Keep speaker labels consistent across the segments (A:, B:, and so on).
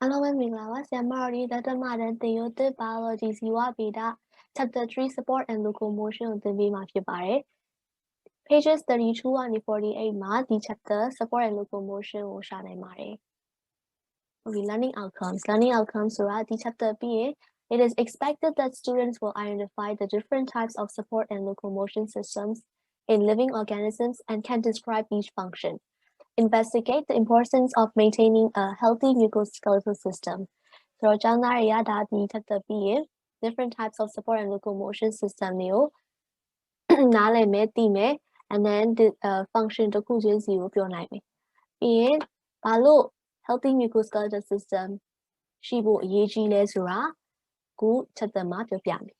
A: အားလုံးပဲမင်္ဂလာပါဆရာမတော်ဒီလက်ထမတန်းသင်ရိုးသစ် biology ဇီဝဗေဒ chapter 3 support and locomotion ကိုသင်ပေးမှာဖြစ်ပါတယ် pages 32ကနေ48မှာဒီ chapter support and locomotion ကိုရှာနိုင်ပါတယ် Okay, learning outcomes ဆိုတာဒီ chapter ပြီးရင် it is expected that students will identify the different types of support and locomotion systems in living organisms and can describe each function. Investigate the importance of maintaining a healthy mucoskeletal system. So, ကျောင်းသားတွေကဒါဒီ chapter ပြီးရင် different types of support and locomotion system တွေကိုနားလည်မယ်သိမယ် and then the function တစ်ခုချင်းစီကိုပြောနိုင်မယ်ပြီးရင်ဘာလို့ healthy mucoskeletal system ရှိဖို့အရေးကြီးလဲဆိုတာခု chapter မှာပြောပြမယ်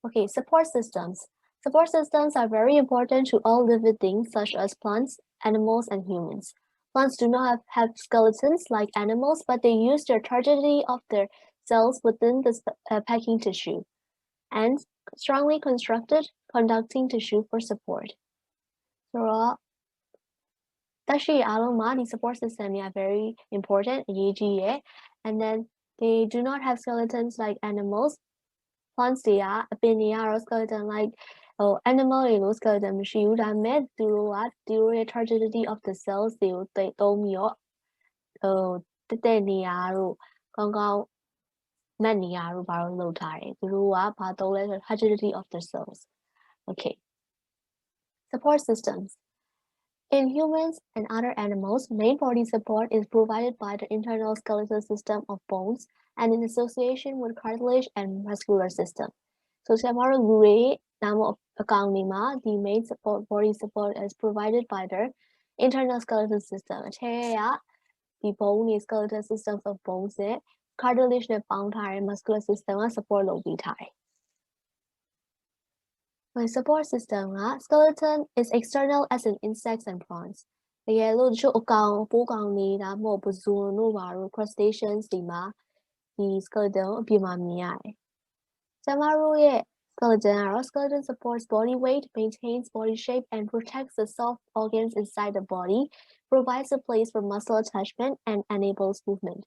A: Okay, support systems. Support systems are very important to all living things such as plants, animals, and humans. Plants do not have skeletons like animals, but they use the turgidity of their cells within the packing tissue and strongly constructed conducting tissue for support. So, the support system are very important, and then they do not have skeletons like animals. Plants တွေကအပင်တွေကတော့ skeleton like animal တွေလို့ skeleton မရှိဘူးဒါပေမဲ့သူတို့ရဲ့ turgidity of the cells တွေကိုသုံးပြီးတော့တက်နေရတို့ကောင်းကောင်းမတ်နေရတို့ဘာလို့လုပ်ထားတယ်သူတို့ကဘာသုံးလဲဆို turgidity of the cells. Okay. Support systems. In humans and other animals, main body support is provided by the internal skeletal system of bones and in association with cartilage and muscular system. So, the main body support is provided by the internal skeletal system. The bone is skeletal systems of bones, cartilage and muscular system support My support system skeleton is external as in insects and prawns. တကယ်လို့ချို့အကောင်ပိုးကောင်တွေဒါမှမဟုတ်ပဇွန်တို့ဘာတို့ crustaceans တွေမှာဒီ skeleton ကိုအပြင်မှာမြင်ရတယ်။ကျမတို့ရဲ့ skeleton ကတော့ skeleton supports body weight, maintains body shape, and protects the soft organs inside the body, provides a place for muscle attachment, and enables movement.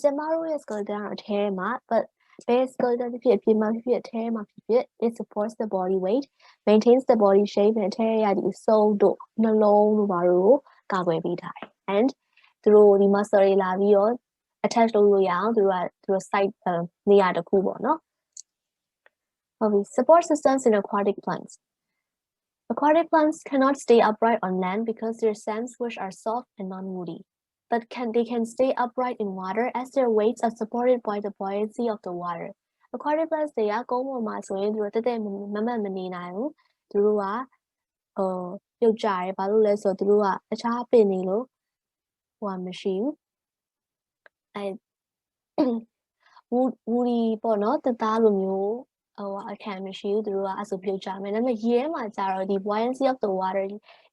A: ကျမတို့ရဲ့ skeleton ကတော့အထဲမှာ but base skeleton ဖြစ်ဖြစ်မှာဖြစ်ဖြစ်အထဲမှာဖြစ်ဖြစ် it supports the body weight, maintains the body shape, and အထဲရဒီအစုံတို့နှလုံးတို့ဘာတို့ကိုကာကွယ်ပေးထားတယ် and သူတို့ဒီ muscle တွေလာပြီးတော့ attach လုပ်လို့ရအောင်သူတို့ site နေရာတစ်ခုပေါ့နော် Okay, support systems in aquatic plants. Aquatic plants cannot stay upright on land because their stems which are soft and non-woody. But they can stay upright in water as their weights are supported by the buoyancy of the water. Aquatic plants တွေကကုန်းပေါ်မှာဆိုရင်သူတို့တက်တက်မမတ်မနေနိုင်ဘူးသူတို့ကပြုတ်ကြတယ်ဘာလို့လဲဆိုတော့သူတို့ကတခြားပင်တွေလို့ဟိုမရှိဘူးwoody ပေါ့နော်တသားလိုမျိုးအခန့်မရှိဘူးသူတို့ကအဲ့ဆိုပြုတ်ကြမယ်ဒါပေမဲ့ရေထဲမှာကျတော့ဒီ buoyancy of the water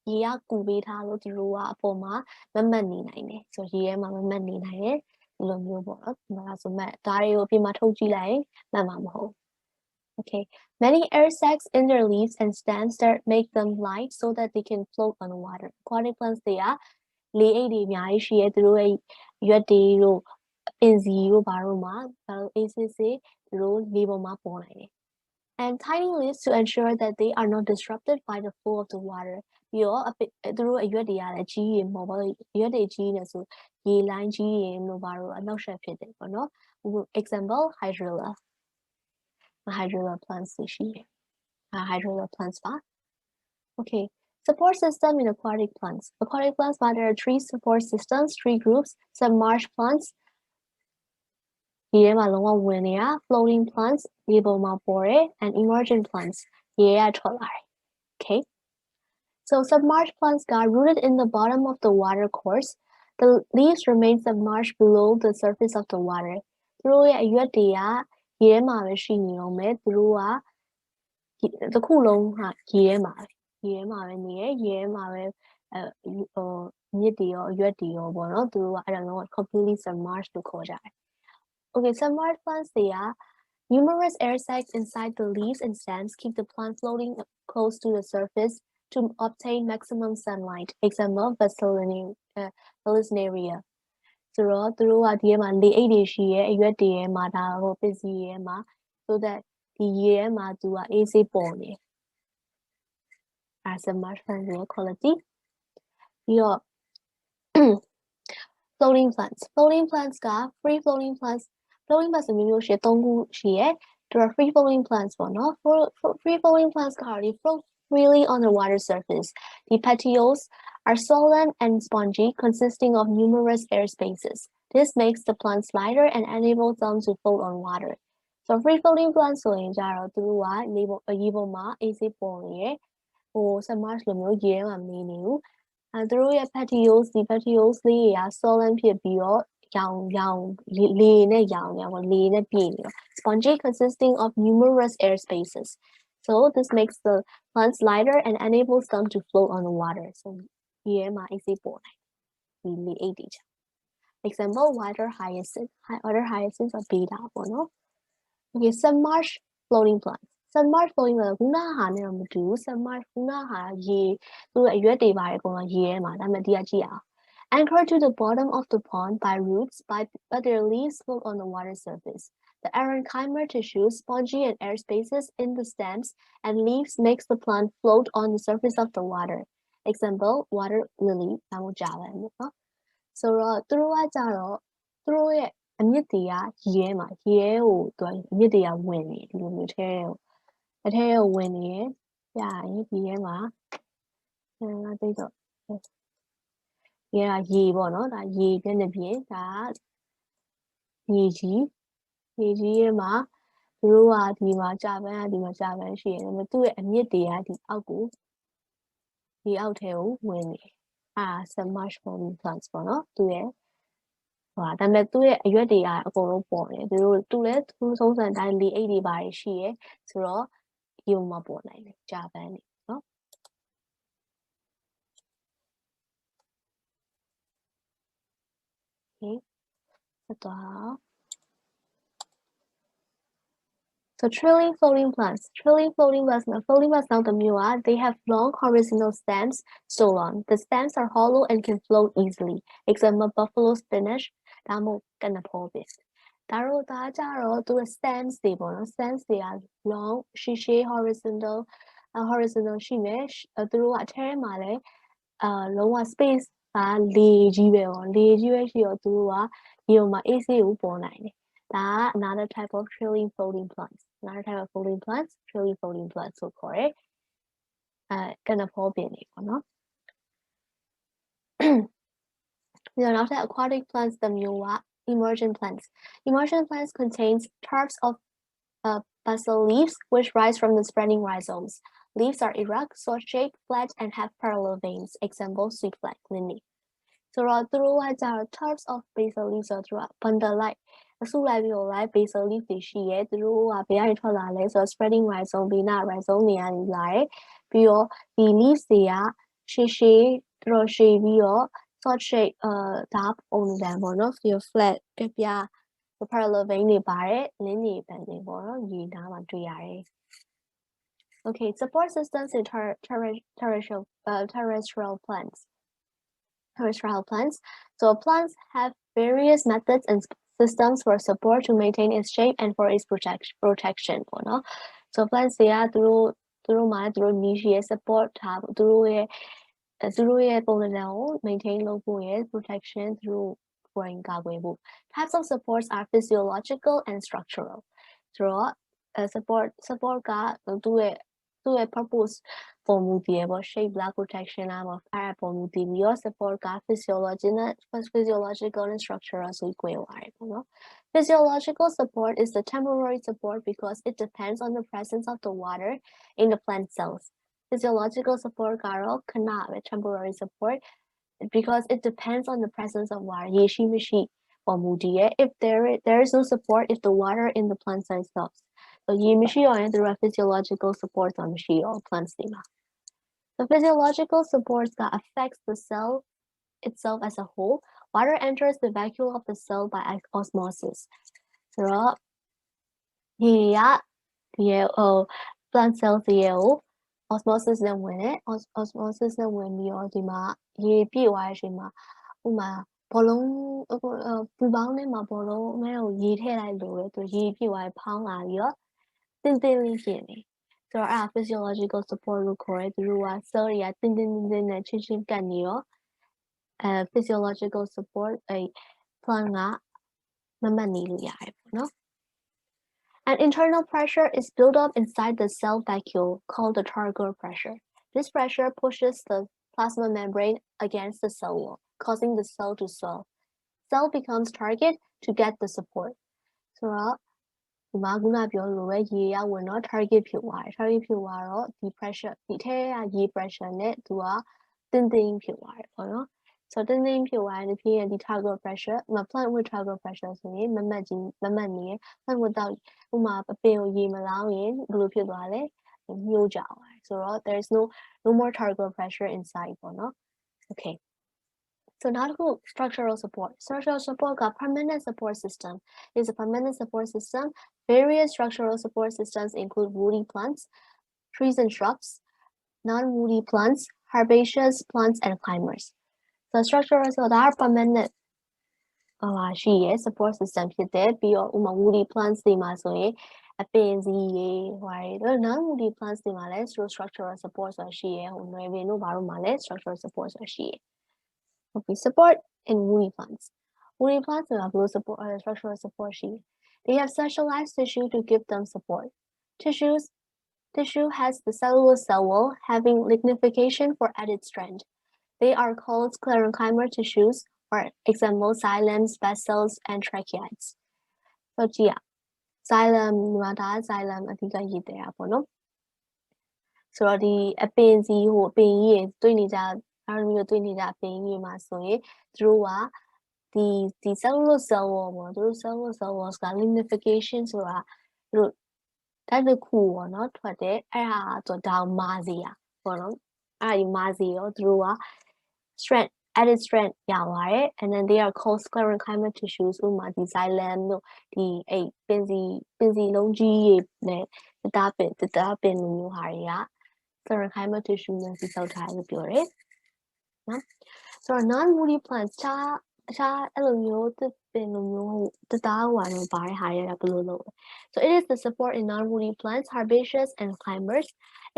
A: ရေကကူပေးထားလို့သူတို့ကအပေါ်မှာမမတ်နေနိုင်တယ်ဆိုရေထဲမှာမမတ်နေနိုင်တယ်ဒီလိုမျိုးပေါ့နော်ဒါဆိုမဲ့ဒါတွေကိုအပြင်မှာထုတ်ကြည့်လိုက်ရင်မှန်မှာမဟုတ် Okay, many air sacs in their leaves and stems that make them light so that they can float on water. Aquatic plants တွေကလေအိတ်တွေအများကြီးရှိရဲသူတို့ရဲ့ရွက်တွေတို့ပင်စီတို့ဘာလို့မှာဘာလို့အေးစစ်စစ်သူတို့လေပေါ်မှာပေါ်နိုင်တယ် and tiny leaves to ensure that they are not disrupted by the flow of the water ပြီးတော့သူတို့အရွက်တွေကလည်းကြီးရင်မဟုတ်ဘူးရွက်တွေကြီးနေဆိုရေလိုင်းကြီးရင်တို့ဘာလို့အနောက်ရှက်ဖြစ်တယ်ပေါ့နော် example hydrilla plants ရှိတယ်hydrilla plants ပါ okay support system in aquatic plants there are 3 support systems 3 groups submerged plants ရေထဲမှာလုံးဝဝင်နေတာ floating plants ရေပေါ်မှာပေါ်တယ် and emergent plants ရေကထွက်လာတယ် okay so submerged plants got rooted in the bottom of the water course the leaves remain submerged below the surface of the water သူတို့ရဲ့အရွက်တွေကရေထဲမှာပဲရှိနေအောင်ပဲသူတို့ကတစ်ခုလုံးကရေထဲမှာပဲနေရရေထဲမှာပဲမြစ်တွေရောအရွက်တွေရောပေါ့နော်သူတို့ကအဲ့ဒါလုံးဝ completely submerged လို့ခေါ်ကြတယ် Okay, submerged plants they are numerous air sacs inside the leaves and stems keep the plant floating close to the surface to obtain maximum sunlight. Example, Vallisneria. So ဆိုတော့သူတို့ကဒီထဲမှာလေအိတ်တွေရှိရဲ့အရွက်တွေထဲမှာဒါဟိုပစ္စည်းထဲမှာ so that ဒီရေထဲမှာသူကအေးဆေးပေါ်နေas a much friendlier quality ပြီးတော့ floating plantsက free floating plants မျိုးရှိ3ခုရှိရဲ့သူက free floating plants ပေါ့နော် free floating plants က float freely on the water surface the petioles are swollen and spongy consisting of numerous air spaces this makes the plants lighter and enables them to float on water so free floating plants ဆိုရင်ကြတော့သူတို့ကနေပေါ်ရေပေါ်မှာအေးဆေးပေါ်နေရဲ့ဟို submerged လိုမျိုးရေထဲမှာမနေနေဘူးသူတို့ရဲ့ petioles လေးတွေက swollen ဖြစ်ပြီးတော့ရောင်လေနဲ့ရောင်လေနဲ့ပြည့်နေတော့ spongy consisting of numerous air spaces so this makes the plants lighter and enables them to float on the water so ရေထဲမှာအေးဆေးပေါ်နိုင်ဒီလေအိတ်တွေကြောင့် example water hyacinth or beta ပေါ့နော် okay submerged floating plants submerged floating plants ခုနဟာနဲ့တော့မတူဘူး submerged ခုနဟာရေသူ့ရဲ့အရွက်တွေပါတယ်ပုံကရေထဲမှာဒါပေမဲ့ဒီကကြည့်အောင် anchored to the bottom of the pond by roots but their leaves float on the water surface the parenchymal tissue spongy and air spaces in the stems and leaves makes the plant float on the surface of the water example water lily ဒါမှမဟုတ်ကြပါဘူးနော်ဆိုတော့သူတို့ကကြတော့သူတို့ရဲ့အမြစ်တွေကရေထဲမှာရေထဲကိုသူကအမြစ်တွေကဝင်နေဒီလိုမျိုးထဲကိုဝင်နေရပြရင်ဒီထဲမှာသိတော့ရေကရေပေါ့နော်ဒါရေပြည့်နေပြင်ဒါရေကြီးထဲမှာသူတို့ကဒီမှာကြာပန်းရှိရတယ်သူ့ရဲ့အမြစ်တွေကဒီအောက်ထဲကိုဝင်နေsubmerged floating plants ပေါ့နော်သူ့ရဲ့ဒါပေမဲ့သူ့ရဲ့အရွက်တွေကအကုန်လုံးပေါ်နေသူလည်းသူ့ဆုံးစံတိုင်းလေအိတ်တွေပါတယ်ရှိရဲဆိုတော့ရေမှာပေါ်နိုင်တယ်ကြာပန်းနေနော် okay ဆက်သွား So trailing floating plants now the mule they have long horizontal stems so long the stems are hollow and can float easily example buffalo spinach ဒါမှမဟုတ်ကနဖောပင်ဒါကြတော့သူ stems တွေပေါ့နော် stems တွေက long ရှည် horizontal ရှိမယ်သူတို့ကအထဲမှာလည်းလုံးဝ space ကလေကြီးပဲပေါ့လေကြီးပဲရှိတော့သူတို့ကဒီပေါ်မှာအေးဆေးကိုပေါ်နိုင်တယ်ဒါက another type of trailing floating plants trailing floating plants ဆိုခေါ်တယ်ကနဖောပင်တွေပေါ့နော်နောက်ထပ် aquatic plants တစ်မျိုးကemergent plants contains tufts of basal leaves which rise from the spreading rhizomes. Leaves are erect, sword-shaped, flat, and have parallel veins. Example, sweet flag, lily. ဆိုတော့သူတို့ကကြတော့ tufts of basal leaves ဆိုတော့သူက bundle လိုက်အစုလိုက်ပြီးတော့ basal leaf တွေရှိရဲသူတို့ကဘယ်ကနေထွက်လာလဲဆိုတော့ spreading rhizome ဘေးနာ rhizome တွေကနေလာတယ်ပြီးတော့ဒီ leaves တွေကရှည်တော်တော်ရှည်ပြီးတော့ sword shape ဒါပုံစံပေါ့နော် flat ပြ parallel vein တွေပါတယ်လင်းတွေပန်တွေပေါ့နော်ရေနားမှာတွေ့ရတယ် Okay, support systems in terrestrial plants. So plants have various methods and systems for support to maintain its shape and for its protection ပေါ့နော် So plants တွေကသူတို့မှာသူတို့ niche ရဲ့ support ထားသူတို့ရဲ့ပုံစံကို maintain လုပ်ဖို့ရဲ့ protection သူတို့ကိုယ်ကာကွယ်ဖို့ Types of supports are physiological and structural ဆိုတော့ support ကသူ့ရဲ့ purpose ပုံမူတည်ပေါ့ shape လား protection လားပေါ့အဲ့ပုံမူတည်ပြီးတော့ support က physiological and structural ဆိုပြီး꿰ပါတယ်ပေါ့နော် Physiological support is the temporary support because it depends on the presence of the water in the plant cells Physiological support ကတော့ခဏပဲ temporary support because it depends on the presence of water ရေရှိမရှိပုံမူတည်ရဲ့ if there is no support if the water in the plant cell stops So ရေမရှိတော့ရင်သူတို့ physiological support တော့မရှိတော့ plants တွေမှာ The physiological support that affects the cell itself as a whole water enters the vacuole of the cell by osmosis ဆိုတော့ရေကဒီရဲ့plant cells တွေကို osmosis နဲ့ဝင်တယ် osmosis နဲ့ဝင်ပြီးတော့ဒီမှာရေပြည့်သွားတဲ့အချိန်မှာဥမာ ဘောလုံးပူပေါင်းထဲမှာဘောလုံးမဲကိုရေထည့်လိုက်လို့ပဲသူရေပြည့်သွားဖောင်းလာပြီးတော့တင်းတင်းလေးဖြစ်နေဆိုတော့အဲ့ဒါ physiological support လို့ခေါ်တယ်သူတို့က cell တွေကတင်းတင်းတင်းတင်းနဲ့ချင်းချင်းကပ်နေတော့physiological support အဲ့ plant ကမမတ်နေလို့ရတယ်ပေါ့နော် An internal pressure is built up inside the cell vacuole called the turgor pressure. This pressure pushes the plasma membrane against the cell wall, causing the cell to swell. Cell becomes target to get the support. So, ဒီမှာခုနပြောလိုပဲရေရဝင်တော့ target ဖြစ်သွားတယ် target ဖြစ်သွားတော့ဒီ pressure ဒီထဲကရေ pressure နဲ့သူကတင်းတင်းဖြစ်သွားတယ်ပေါ့နော် so တင်းတင်းဖြစ်သွားရင်ဖြစ်ရင်ဒီ target pressure မ plant with target pressure ဆိုရင်မမတ်နေရ plant without ဥမာအပင်ကိုရေမလောင်းရင်ဘယ်လိုဖြစ်သွားလဲညှိုးကြသွားတယ်ဆိုတော့ there is no more target pressure inside ပေါ့နော် okay so now to structural support. Structural support got permanent support system. Is a permanent support system. Various structural support systems include woody plants, trees and shrubs, non-woody plants, herbaceous plants, and climbers. So structural support are permanent. support system ဖြစ်တယ်ပြီးတော့ဥမာ woody plants တွေမှာဆိုရင်အပင်စီရေဟိုတယ် non-woody plants တွေမှာလည်း structural support ဆိုတာရှိရယ်ဟိုနွယ်ပင်တို့ဘာတို့မှာလည်း structural support ဆိုတာရှိရယ် Okay, support in woody plants. Woody plants have low support structural support sheet. They have specialized tissue to give them support. Tissue has the cellulose cell wall having lignification for added strength. They are called sclerenchymal tissues, for example, xylems, vessels, and tracheids. So, yeah, xylem, xylem အဓိကရေးတယ်ပေါ့နော် ဆိုတော့ဒီအပင်စီဟိုအပင်ကြီးတွေတွေ့နေကြအားလုံးမျိုးတွေ့နေကြအပင်ကြီးမှာဆိုရင်သူတို့ကဒီ cellulose cell wall ပေါ့သူတို့ cellulose cell wall က lignification ဆိုတာသူတို့ဓာတ်တစ်ခုပေါ့နော်ထွက်တယ်အဲ့ဒါဆိုတော့မာစီရပေါ့နော်အဲ့ဒီမာစီရောသူတို့က strength added strength ရပါတယ် and then they are called sclerenchymal tissues ဥမာဒီ xylem တို့ဒီအဲ့ပင်စီလုံးကြီးတွေနဲ့တသားပင်လိုမျိုးဟာတွေက sclerenchymal tissue နဲ့စီဆောက်ထားတယ်လို့ပြောတယ်နော်ဆိုတော့ non-woody plants အခြားအဲ့လိုမျိုးပင်လိုမျိုးတသားဟိုမျိုးပါတယ်ဟာတွေကဘယ်လိုလုပ်လဲ so it is the support in non-woody plants herbaceous and climbers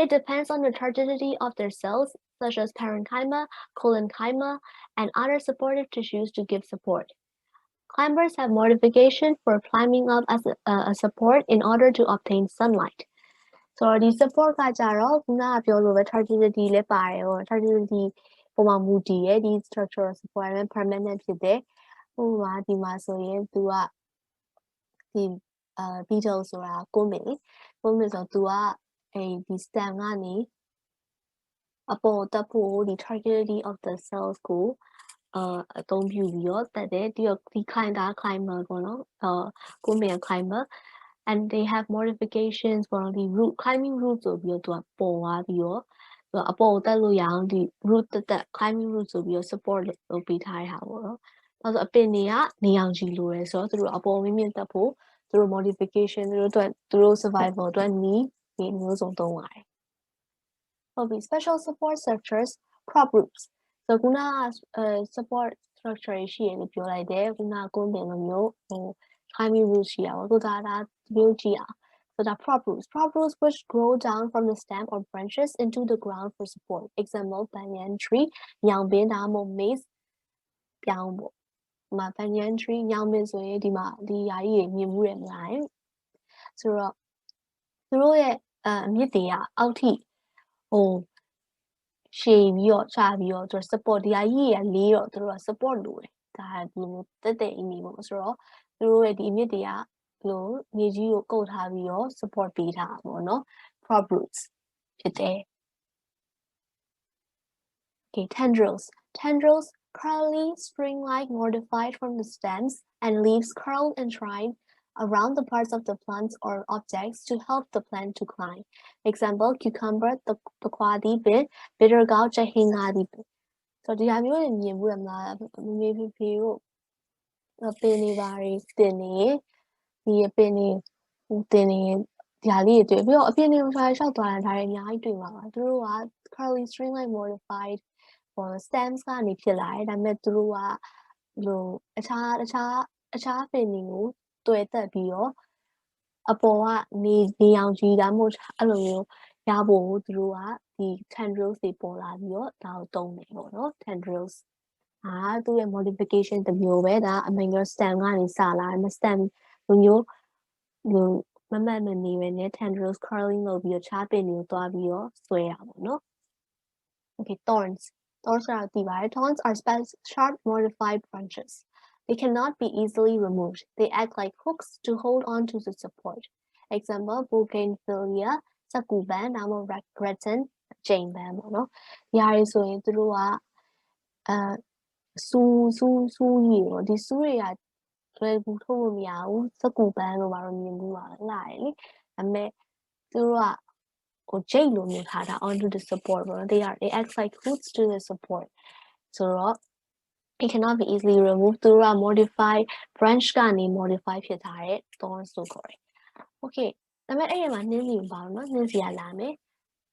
A: it depends on the turgidity of their cells such as parenchyma collenchyma and other supportive tissues to give support climbers have modification for climbing up as a support in order to obtain sunlight so ဒီ support ကကြတော့ခုနကပြောလို့ပဲ turgidity လည်းပါတယ်ဟို turgidity ပုံမှန်မူတည်ရဲ့ဒီ structural support နဲ့ permanent ဖြစ်တယ်ဟိုမှာဒီမှာဆိုရင်သူကဒီ beetle ဆိုတာကွန်းပင်ဆိုသူကဒီ stem ကနေအပေါ်တက်ဖို့ဒီ turgidity of the cells ကိုအသုံးပြုပြီးတော့တက်တယ်ဒီ climber ပေါ့နော်ကွန်းပင် climber and they have modifications for the root climbing root ဆိုပြီးတော့သူကပေါ်သွားပြီးတော့အပေါ်တက်လို့ရအောင်ဒီ root တက် climbing root ဆိုပြီးတော့ support လုပ်ပေးထားတဲ့ဟာပေါ့နော်ဒါဆိုအပင်တွေကနေအောင်ကြည့်လို့ရဲဆိုတော့သူတို့အပေါ်မြင့်တက်ဖို့သူတို့ modification သူတို့ survival အတွက် need ဒီမျိုးစုံသုံးပါတယ်ဟုတ်ပြီ special support structures crop roots so ခုနsupport structure ရှိရလို့ပြောလိုက်တယ်ခုနကွန်းပင်လိုမျိုးဟို climbing roots ရှိရပါဘူးဒါမျိုးကြည့်အောင် So the prop roots which grow down from the stem or branches into the ground for support. Example, banyan tree, yangbin damo maize, ပြောင်းပေါ့ဒီမှာ banyan tree ညောင်ပင်ဆိုရင်ဒီမှာဒီယာကြီးတွေမြင်မှုတယ်မလားဆိုတော့သူတို့ရဲ့အမြစ်တွေကအောက်ထိဟိုရှည်ပြီးတော့ချပြီးတော့သူ support ဒီယာကြီးတွေကလေးတော့သူတို့က support လိုတယ်ဒါဒီလိုတက်အီမီပေါ့ဆိုတော့သူတို့ရဲ့ဒီအမြစ်တွေကလို့မြေကြီးကိုကုတ်ထားပြီးတော့ support ပေးထားတာပေါ့နော် crop roots ဖြစ်တယ် Okay, tendrils curly string-like modified from the stems and leaves curl and twine around the parts of the plants or objects to help the plant to climb. Example, cucumber, the quadi bit, bitter gourd, jahingadi bit. So do you have your name? Maybe you a penny vary thinny, the penny thinny. ဒီဟာလေးတွေတွေ့ပြီးတော့အပြင်းနေထွားရှောက်သွားတာဒါတွေအများကြီးတွေ့ပါပါသူတို့က curly string like modified for stems ကနေဖြစ်လာတယ်ဒါပေမဲ့သူတို့က လိုအခြားပင်တွေကိုတွေ့တက်ပြီးတော့အပေါ်ကနေရောင်ခြည်ဒါမှမဟုတ်အဲ့လိုမျိုးရဖို့သူတို့ကဒီ tendrils တွေပေါ်လာပြီးတော့ဒါကိုတုံးတယ်ပေါ့နော် tendrils သူ့ရဲ့ modification တစ်မျိုးပဲဒါ amino stem ကနေစလာတယ် stem လိုမျိုးမမှတ်မနေပဲနဲ့ tendrils curling လုပ်ပြီးတော့ခြားပင်တွေကိုတွားပြီးတော့ဆွဲရပါပေါ့နော် Okay, thorns ဆိုတာသိပါတယ် thorns are sharp modified branches. They cannot be easily removed. They act like hooks to hold on to the support. Example, bougainvillea, စက္ကူပန်းဒါမှမဟုတ် rattan ကြိမ်ပန်းပေါ့နော်ဒီဟာတွေဆိုရင်သူတို့ကဆူကြီးပေါ့ဒီဆူတွေကလွယ်ကူထုတ်လို့မရဘူးစက္ကူပန်းလို့ပါတော့မြင်ဘူးပါလှတယ်လေဒါပေမဲ့သူတို့ကကြိတ်လိုမျိုးထားတာ onto the support ပေါ့နော် they act like hooks to the support ဆိုတော့ it cannot be easily removed သူတို့က modify branch ကနေ modify ဖြစ်ထားတဲ့ thorns လို့ခေါ်တယ် okay ဒါပေမဲ့အဲ့ဒီမှာနှင်းစီမပါဘူးနော်နှင်းစီကလာမယ်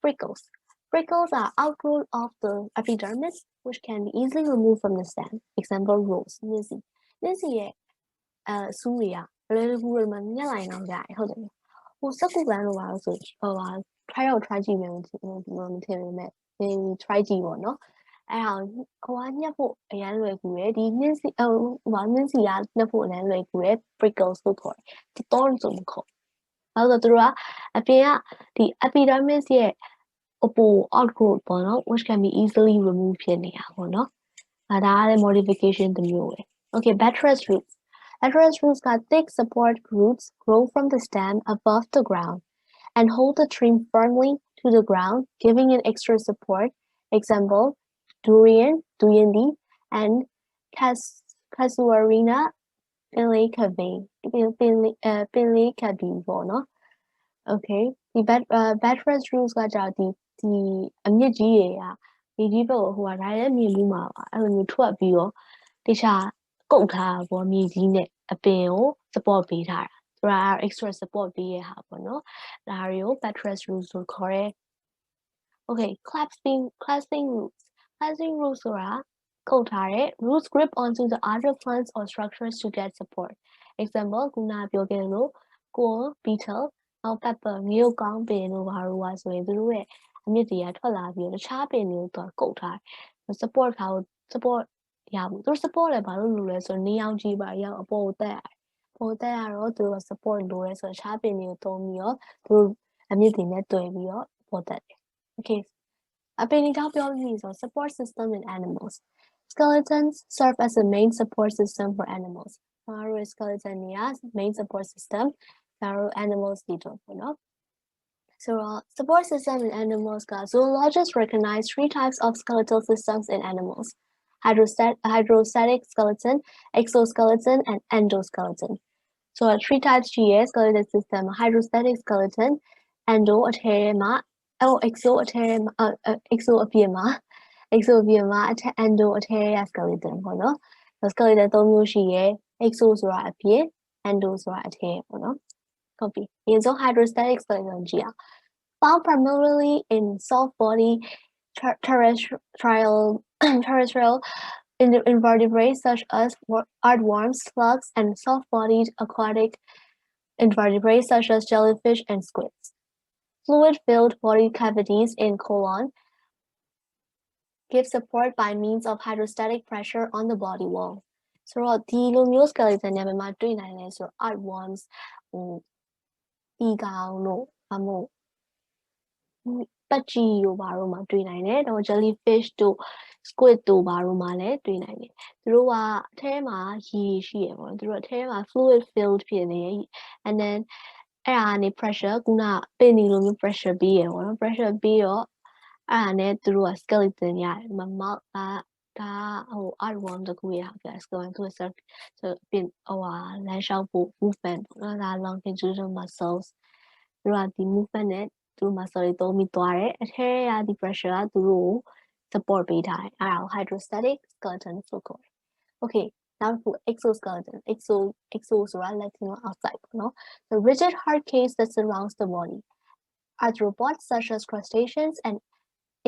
A: prickles Prickles are outgrowth of the epidermis, which can be easily removed from the stem. Example, rose, Nizzy. Nizzy ရဲ့ဆူးတွေကလွယ်ကူမှညက်လိုက်အောင်ရတယ်ဟုတ်တယ်ဟိုစက္ကူပန်းလိုပါလို့ဆိုtry ကြည့်မယ်မထင်ပေမဲ့try ကြည့်ပေါ့နော်အဲ့ဟိုကညက်ဖို့အရန်လွယ်ကူတယ်ဒီနှင်းစီနှက်ဖို့အရန်လွယ်ကူတယ် prickles လို့ခေါ်တယ်ဒီ thorn ဆိုမခေါ်ဘာလို့ဆိုသူတို့ကအပြင်ကဒီ epidermis ရဲ့အပေါ် outgrowth ပေါ့နော် which can be easily removed ဖြစ်နေတာပေါ့နော်ဒါကလည်း modification တစ်မျိုးပဲ okay buttress roots buttress roots got thick support roots grow from the stem above the ground and hold the tree firmly to the ground giving it extra support example durian leaf and casuarina ပင်လေးခဘီပေါ့နော် okay ဒီ buttress roots ကကြာဒီအမြင့်ကြီးတွေကမြေကြီးဘက်ကိုဟိုကဒါလည်းမြင်မှုမှာပါအဲ့လိုမျိုးထွက်ပြီးတော့တခြားကုတ်ထားပေါ့မြေကြီးနဲ့အပင်ကို support ပေးထားတာသူက extra support ပေးရဟာပေါ့နော်ဒါတွေကို buttress roots လို့ခေါ်တယ် okay clasping rootsဆိုတာကုတ်ထားတဲ့ roots grip onto the other plants or structures to get support example ခုနပြောခဲ့လို့ corn beetle နောက် pepper မြို့ကောင်းပင်တို့ဘာလို့ဆိုရင်သူတို့ရဲ့အမြင့်တွေကထွက်လာပြီးတော့တခြားပင်တွေကိုသူကုတ်ထားတယ် support ရဖို့သူ support လည်းဘာလို့လုပ်လဲဆိုတော့နေအောင်ကြည့်ပါရောက်အပေါ်ကိုတက်ရတယ်ပေါ်တက်ရတော့သူတို့ support လိုရဲဆိုတော့တခြားပင်တွေကိုသုံးပြီးတော့သူတို့အမြင့်တွေနဲ့တွဲပြီးတော့ပေါ်တက်တယ် okay အပင်တွေကြောင့်ပြောပြီးဆို support system in animals skeletons serve as a main support system for animals ကျွန်တော်တို့ skeleton တွေက main support system ကျွန်တော်တို့ animals တွေတော့ပေါ့နော် So, support system in animals, zoologists recognize 3 types of skeletal systems in animals. Hydrostatic skeleton, exoskeleton, and endoskeleton. So, 3 types here, skeletal system, hydrostatic skeleton, endo exo endo skeleton ပေါ့နော် skeleton 3မျိုးရှိရယ် exo ဆိုတာအပြင် endo ဆိုတာအထဲပေါ့နော် copy ဒီဆို hydrostatic skeleton ကြည့်အောင် found primarily in soft body terrestrial invertebrates such as earthworms, slugs, and soft-bodied aquatic invertebrates such as jellyfish and squids. Fluid-filled body cavities in colon give support by means of hydrostatic pressure on the body wall. So, theမျိုး skeleton နဲ့မှာတွေ့နိုင်လဲဆို earthworms တီကောင်တို့အမို့ပတ်ကြီးတို့ဘာတို့မှာတွေ့နိုင်တယ်တော့ jellyfish တို့ squid တို့ဘာတို့မှာလည်းတွေ့နိုင်တယ်သူတို့ကအထဲမှာရေရှိရပေါ့သူတို့အထဲမှာ fluid filled ဖြစ်နေ and then အဲ့ဒါကနေ pressure ခုနပင်နေလိုမျိုး pressure ပေးရပေါ့နော် pressure ပေးတော့အဲ့ဒါနဲ့သူတို့က skeleton ရတယ်မမောက်ဒါဟို earthworm တခုရအောင်ပြ skeleton သူဆိုပြင်ဟိုလမ်းလျှောက်ဖို့ movement ပေါ့နော်ဒါ longitudinal muscles သူတို့ကဒီ movement နဲ့သူတို့ muscle တွေသုံးပြီးသွားတယ်အထဲကဒီ pressure ကသူတို့ကို support ပေးထားတယ်အဲ့ဒါကို hydrostatic skeleton လို့ခေါ်တယ် okay now for exoskeleton exo ဆိုတာ Latin outside ပေါ့နော် the rigid hard case that surrounds the body arthropods such as crustaceans and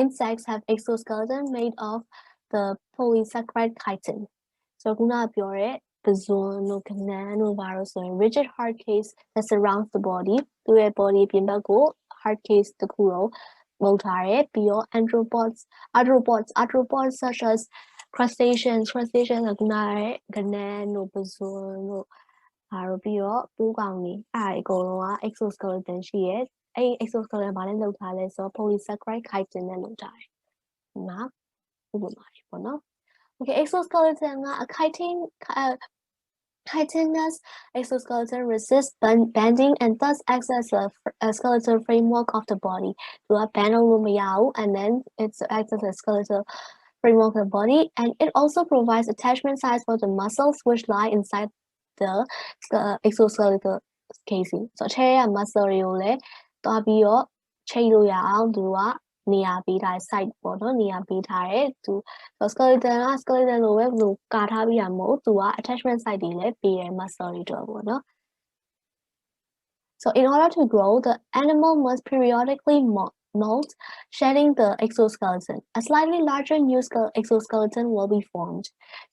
A: insects have exoskeleton made of the polysaccharide chitin So ခုနပြောတဲ့ bazoon တို့ canal တို့ဘာလို့ဆိုရင် rigid hard case that surrounds the body သူ့ရဲ့ body ပြင်ဘက်ကို hard case တစ်ခုလုံးမုတ်ထားတယ်ပြီးတော့ arthropods such as crustaceans ကခုနရဲ့ canal တို့ bazoon တို့ဘာလို့ပြီးတော့ပိုးကောင်တွေအဲ့ဒါအကုန်လုံးက exoskeleton ရှိရဲ့အဲ့ exoskeleton ဘာနဲ့လုပ်ထားလဲဆိုတော့ polysaccharide chitin နဲ့လုပ်ထားတယ်ဒီမှာဥပမာတွေပေါ့နော် Okay, exoskeleton က chitinous exoskeleton resists bending and thus acts as a skeletal framework of the body. သူက bend လုပ်လို့မရဘူး and then it acts as a skeletal framework of the body and it also provides attachment sites for the muscles which lie inside the exoskeletal casing. So အထဲက muscle တွေကိုလည်းသွားပြီးတော့ချိတ်လို့ရအောင်သူကနေရာပေးထားတဲ့ site ပေါ့နော်နေရာပေးထားတယ်သူ skeleton က skeleton လိုပဲဘယ်လိုကာထားပြီးတာမဟုတ်သူက attachment site တွေလည်းပေးတယ် muscle တွေတော့ပေါ့နော် So in order to grow the animal must periodically molt shedding the exoskeleton a slightly larger new exoskeleton will be formed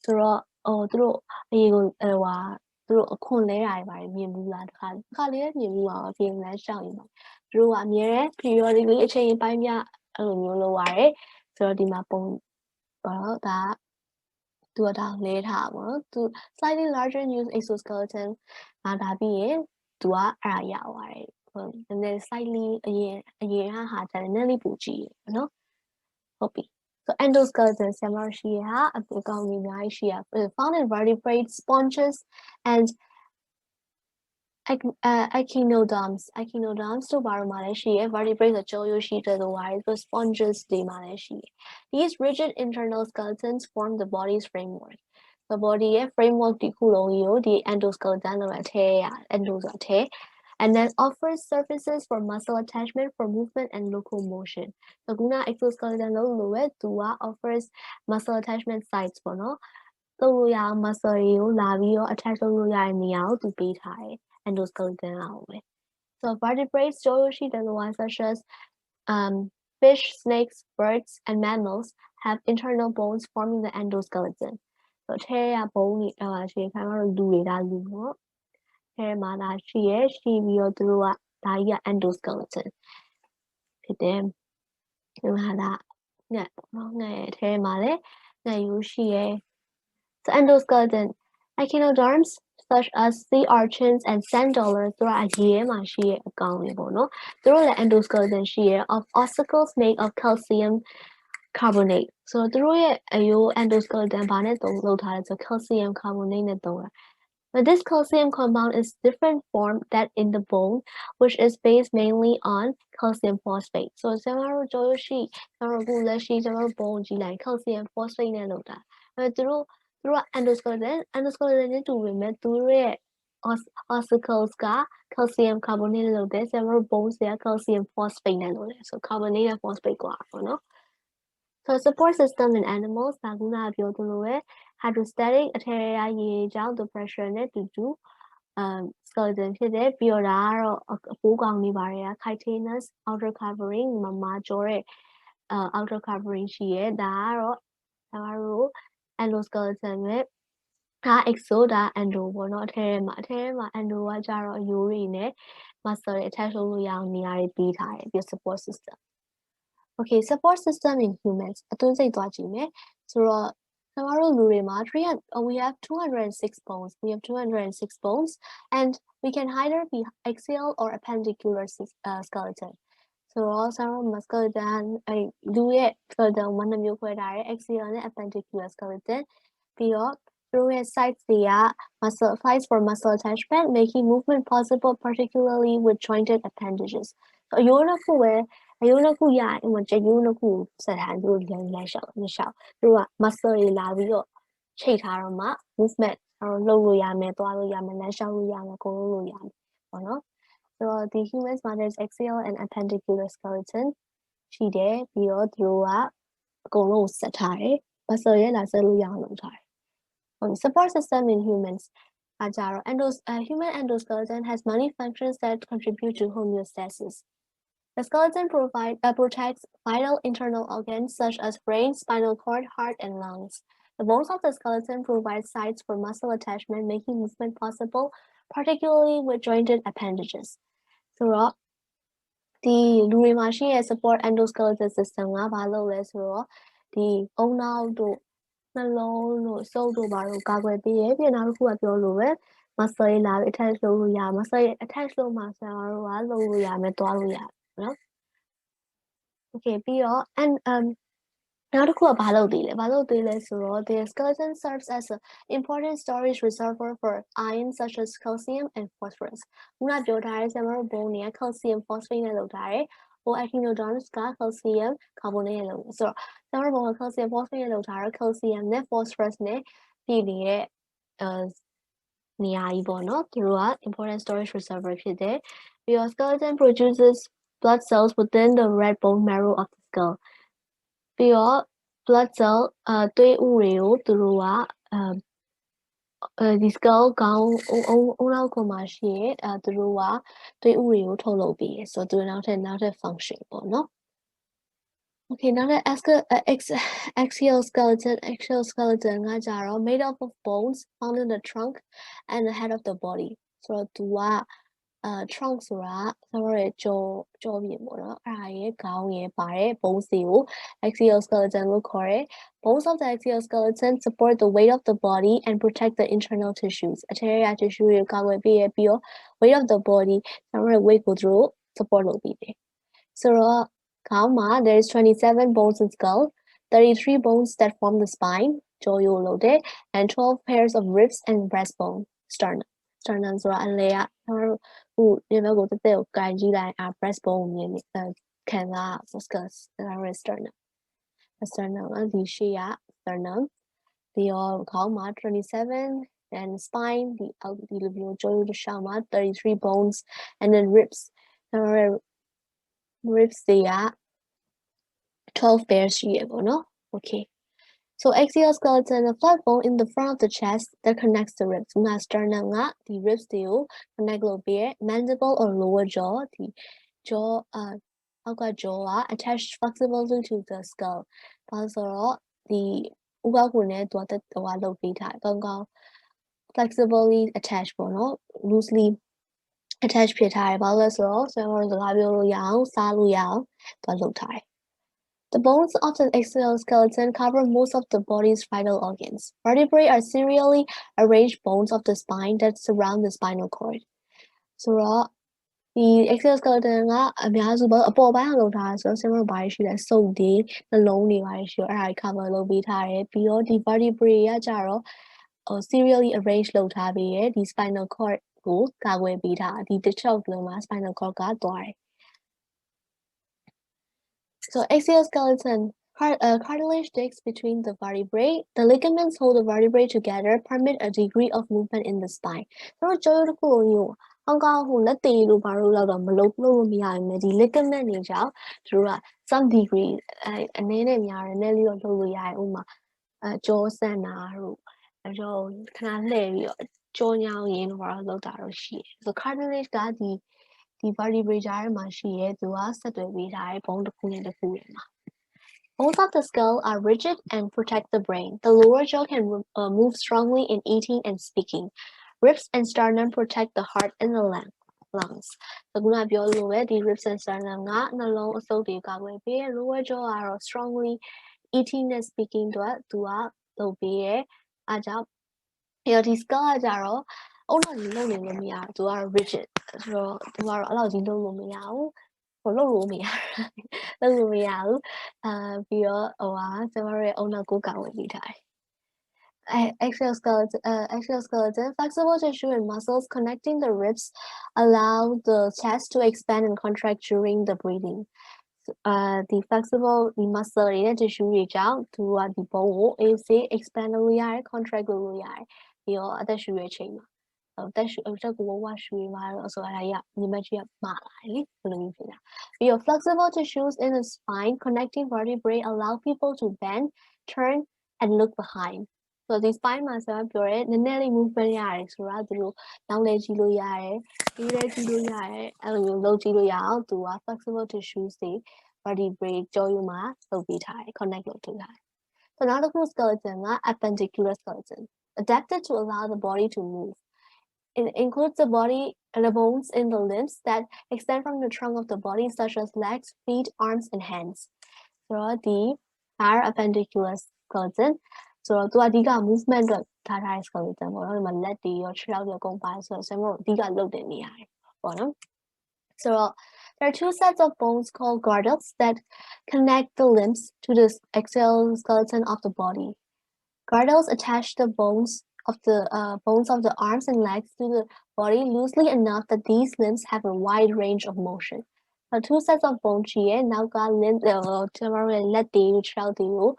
A: ဆိုတော့သူတို့အရေးကိုသူတို့အခွန်လဲတာတွေပါတယ်မြင်ဘူးလားတစ်ခါလေးမြင်ဘူးပါအပြင်လမ်းရှောက်နေပါသူတို့ကအမြဲတမ်း periodically အချိန်ပိုင်းပြအဲ့လိုမျိုးလုပ်ရတယ်ဆိုတော့ဒီမှာပုံပါတော့ဒါသူကဒါလဲထားပါတော့သူ slightly larger new exoskeleton ဒါပြီးရင်သူကအဲ့ဒါရပါတယ်နည်းနည်း slightly အရင်ဟာကျတယ်နည်းနည်းပူကြည့်ရနော်ဟုတ်ပြီ So endoskeleton ဆရာမရှိရဟာအကောင်ကြီးအများကြီးရှိရ found in vertebrates, sponges and echinoderms တို့ဘာလို့မှလည်းရှိရ vertebrates ဆိုကြောရိုးရှိတဲ့လိုပါတယ်ဆို sponges တွေမှလည်းရှိရ These rigid internal skeletons form the body's framework the body ရဲ့ framework တစ်ခုလုံးကြီးကိုဒီ endoskeleton လို့အထဲရ endo ဆိုအထဲ and then offers surfaces for muscle attachment for movement and locomotion ဆိုခုန exoskeleton လို့လိုပဲသူက offers muscle attachment sites ပေါ့နော်လုပ်လို့ရအောင် muscle တွေကိုလာပြီးတော့ attach လုပ်လို့ရတဲ့နေရာကိုသူပေးထားတယ် endoskeleton အောင်ပဲ So vertebrates ကြောရိုးရှိတဲ့လို such as fish, snakes, birds, and mammals have internal bones forming the endoskeleton. So ထဲက bone တွေရှိခိုင်းတော့လူတွေဒါလူပေါ့ထဲမှာဒါရှိပြီးတော့သူတို့ကဒါကြီးက endoskeleton ဖြစ်တယ်ဒီမှာဒါငှက်ပေါ့နော်ငှက်ရဲ့ထဲမှာလည်းငှက်ရိုးရှိရ So endoskeleton echinoderms such as sea urchins and sand dollars တို့ကအရေထဲမှာရှိတဲ့အကောင်တွေပေါ့နော်သူတို့လည်း endoskeleton ရှိရ of ossicles made of calcium carbonate ဆိုတော့သူတို့ရဲ့အရိုး endoskeleton ဘာနဲ့လုပ်ထားလဲဆို calcium carbonate နဲ့သုံးတာ But this calcium compound is different form that in the bone, which is based mainly on calcium phosphate. So ကျွန်တော်တို့ကြောရိုးရှိကျွန်တော်တို့လက်ရှိကျွန်တော်တို့ bone ကြည့်လိုက် calcium phosphate နဲ့လုပ်တာသူတို့က endoskeleton နဲ့တူပေမဲ့သူတို့ရဲ့ ossicles က calcium carbonate နဲ့လုပ်တယ်ကျွန်တော်တို့ bones က calcium phosphate နဲ့လုပ်တယ်ဆို carbonate နဲ့ phosphate กว่าပေါ့နော် So support system in animals ဒါကပြောသလိုပဲ hydrostatic အထက်ရေကြောင့် the pressure နဲ့တူတူskeleton ဖြစ်တယ်ပြီးတော့ဒါကတော့အပိုးကောင်တွေပါတယ် chitinous outer covering မာကျော်တဲ့outer covering ရှိရဲဒါကတော့ကျွန်တော်တို့ endoskeleton ပဲဒါ exo ဒါ endo ပေါ့နော်အထဲမှာ endo ကကြတော့အရိုးတွေနဲ့ muscle တွေ attach လုပ်လို့ရအောင်နေရာတွေပေးထားတယ်ပြီး support system Okay, support system in humans. အသွင်စိတ်သွားကြည့်မယ်ဆိုတော့ကျွန်တော်တို့လူတွေမှာwe have 206 bones. We have 206 bones and we can either be axial or appendicular skeleton. ဆိုတော့ကျွန်တော်တို့ skeleton လူရဲ့ skeleton မှာနှစ်မျိုးခွဲထားတယ် axial နဲ့ appendicular skeleton ပြီးတော့သူတို့ရဲ့ sites တွေက sites for muscle attachment making movement possible particularly with jointed appendages. အရိုးနှစ်ခုပဲအရိုးနှစ်ခုရရင်ဥပမာကြက်ရိုးနှစ်ခုဆက်ထားသူတို့လမ်းလျှောက်သူတို့က muscle တွေလာပြီးတော့ချိတ်ထားတော့မှ movement လှုပ်လို့ရမယ်သွားလို့ရမယ်လမ်းလျှောက်လို့ရမယ်ကိုလို့ရမယ်ပေါ့နော်ဆိုတော့ဒီ humans မှာ there's axial and appendicular skeleton ရှိတယ်ပြီးတော့သူတို့ကအကုန်လုံးဆက်ထားတယ် muscle ရဲ့လာဆက်လို့ရအောင်လုပ်ထားတယ် support system in humans human endoskeleton has many functions that contribute to homeostasis. The skeleton protects vital internal organs such as brain, spinal cord, heart, and lungs. The bones of the skeleton provide sites for muscle attachment, making movement possible, particularly with jointed appendages. ဆိုတော့ဒီလူတွေမှာရှိတဲ့ support endoskeletal system ကဘာလုပ်လဲဆိုတော့ဒီအုံနောက်တို့နှလုံးတို့စုပ်တို့ဘာလို့ကာကွယ်ပေးရပြီးနောက်တစ်ခုကပြောလို့ပဲ muscle လာပြီး attach လုပ်လို့ရ muscle attach လုပ်မှာဆရာတို့ကလုပ်လို့ရမယ်တွားလို့ရနော် okay ပြီးတော့ and နောက်တစ်ခုကဘာလုပ်သေးလဲဆိုတော့ the skeleton serves as an important storage reservoir for ions such as calcium and phosphorus ခုနပြောထားတဲ့ဆရာမတို့ဘုံတွေက calcium phosphate နဲ့လုပ်ထားတယ်ဟို echinoderms က calcium carbonate နဲ့လုပ်တယ်ဆိုတော့ဆရာမတို့ဘုံက calcium phosphate နဲ့လုပ်ထားတော့ calcium နဲ့ phosphorus နဲ့ပြည်နေတဲ့နေရာကြီးပေါ့နော်သူတို့က important storage reservoir ဖြစ်တယ်ပြီးတော့ skeleton produces blood cells within the red bone marrow of the skull ပြီးတော့ blood cell သွေးဥတွေကိုသူတို့ကဒီ skull ခေါင်းအုံနောက်ခွန်မှာရှိရဲ့သူတို့ကသွေးဥတွေကိုထုတ်လုပ်ပေးတယ်ဆိုတော့သူနောက်ထပ် function ပေါ့နော် Okay, now the axial skeleton ကကြတော့ made up of bones found in the trunk and the head of the body ဆိုတော့သူကtrunk ဆိုတာကျွန်တော်ရဲ့ကြောပြင်ပေါ့နော်အဲ့ဒါရဲ့ခေါင်းရဲ့ပါတယ် bones တွေကို axial skeleton လို့ခေါ်တယ် bones of the axial skeleton support the weight of the body and protect the internal tissues အထက်ရ tissue တွေကာကွယ်ပေးရပြီးတော့ weight of the body ကျွန်တော်ရဲ့ weight ကိုသူတို့ support လုပ်ပေးတယ်ဆိုတော့ခေါင်းမှာ there is 27 bones in skull 33 bones that form the spine ကြောရိုးလို့တယ် and 12 pairs of ribs and breastbone sternum ဆိုတာအလဲကကျွန်တော်တို့ဒီဘက်ကိုတက်တက်ကိုကင်ကြည့်လိုက်breastbone မြင်ခံစား focus ဒါရ sternum ဒီရှေ့က sternum ပြီးတော့ခေါင်းမှာ 27 and spine ဒီအောက်ဒီလိုမျိုးကြောရိုးတစ်လျှောက်မှာ 33 bones and then ribs ကျွန်တော်တို့ ribs တွေက 12 pairs ရှိရပေါ့နော် okay so axial skeleton a flat bone in the front of the chest that connects the ribs ငါ sternum ကဒီ ribs တွေကို connect လုပ်ပြီး mandible or lower jaw ဒီ jaw အောက်က jaw က attached flexibly to the skull ဘာလို့ဆိုတော့ဒီဥကောက်ကိုလည်းသူကလုပ်ပေးထားတယ်ကောင်းကောင်း flexibly attached ပေါ့နော် loosely attach ဖြစ်ထားတယ်ဘာလို့လဲဆိုတော့ဆရာမတို့စကားပြောလို့ရအောင်စားလို့ရအောင်သူလုပ်ထားတယ် The bones of the axial skeleton cover most of the body's vital organs. Vertebrae are serially arranged bones of the spine that surround the spinal cord. ဆိုတော့ဒီ axial skeleton ကအများစုအပေါ်ပိုင်းအောင်လုပ်ထားတာဆိုတော့ဆရာမတို့ဘာရှိလဲစုပ်တွေနှလုံးတွေဘာရှိရောအဲ့ဒါ cover လုပ်ပေးထားတယ်ပြီးတော့ဒီ vertebrae ကကြတော့serially arranged လုပ်ထားပြီးရယ်ဒီ spinal cord ကိုကာကွယ်ပေးထားဒီတစ်ချုပ်လုံးမှာ spinal cord ကသွားတယ် So axial skeleton cartilage digs between the vertebrae. The ligaments hold the vertebrae together, permit a degree of movement in the spine. ဆိုတော့ကြောရိုးတစ်ခုကိုမျိုးဟောင်းကောင်းဟိုလက်သေးလို့ဘာလို့လောက်တော့မလုပ်လို့မရဘူးဒီ ligament တွေကြောင့်သူတို့က some degree အနေနဲ့များတယ်နည်းလေးတော့လုပ်လို့ရတယ်ဥပမာကြောဆန့်တာတို့ကြောခဏလှည့်ပြီးတော့ကြောညောင်းရင်တော့ဘာလို့လောက်တာတော့ရှိတယ် So cartilage ကဒီ vertebrae ကြားထဲမှာရှိရဲသူကဆက်သွယ်ပေးထားတဲ့ဘုံတစ်ခုနဲ့တစ်ခုတွေမှာ Bones of the skull are rigid and protect the brain. The lower jaw can move strongly in eating and speaking. Ribs and sternum protect the heart and the lungs. ခုနပြောလို့ပဲဒီ ribs and sternum ကနှလုံးအဆုပ်တွေကာကွယ်ပေး lower jaw ကတော့ strongly eating and speaking တို့သူကလုပ်ပေးရဲအားကြောင့်ဒီ skull ကကြတော့အုံနောက်ကြီးလုံနေလို့မရဘူးသူက rigid ဆိုတော့သူကတော့အဲ့လောက်ကြီးလုံလို့မရဘူးဟိုလုံလို့မရဘူးပြီးတော့ဟိုဟာကျွန်တော်ရဲ့အုံနောက်ကိုကာဝယ်ပေးထားတယ်Axial skeleton, flexible tissue and muscles connecting the ribs allow the chest to expand and contract during the breathing. The flexible muscle တွေနဲ့ tissue တွေကြောင့်သူကဒီဘုံကို expand လုပ်ရတယ် contract လုပ်လို့ရတယ်ပြီးတော့အသက်ရှူရချိန်မှာတက်ကိုဝရှူရမှာတော့ဆိုအဲ့ဒါကြီးကညီမကြီးကမှားလာတယ်လေဘယ်လိုမျိုးဖြစ်တာပြီးတော့ flexible tissues in the spine connecting vertebrae allow people to bend, turn and look behind. So ဒီ spine မှာဆရာပြောရဲနည်းနည်းလေး movement ရတယ်ဆိုတာသူတို့နောက်လဲကြည့်လို့ရတယ်ပြီးလဲကြည့်လို့ရတယ်အဲ့လိုမျိုးလုပ်ကြည့်လို့ရအောင်သူက flexible tissues တွေ vertebrae ကြောရိုးမှာလုပ်ပေးထားတယ် connect လုပ်ပေးထားတယ် So now the skeleton appendicular skeleton, adapted to allow the body to move. It includes the body and the bones in the limbs that extend from the trunk of the body, such as legs, feet, arms, and hands. So the higher appendicular skeleton. So သူက အဓိက movement အတွက်ထားထားတဲ့ skeleton ပေါ့နော်ဒီမှာလက်တွေရောခြေထောက်တွေရောအကုန်ပါတယ်ဆိုတော့ဆရာမတို့အဓိကလုပ်တဲ့နေရာတွေပေါ့နော် So there are two sets of bones called girdles that connect the limbs to the exoskeleton of the body. Girdles attach the bones of the arms and legs to the body loosely enough that these limbs have a wide range of motion. Two sets of bones ရှိရဲ့နောက်က limb ကျမတို့ရဲ့လက်တွေခြေထောက်တွေကို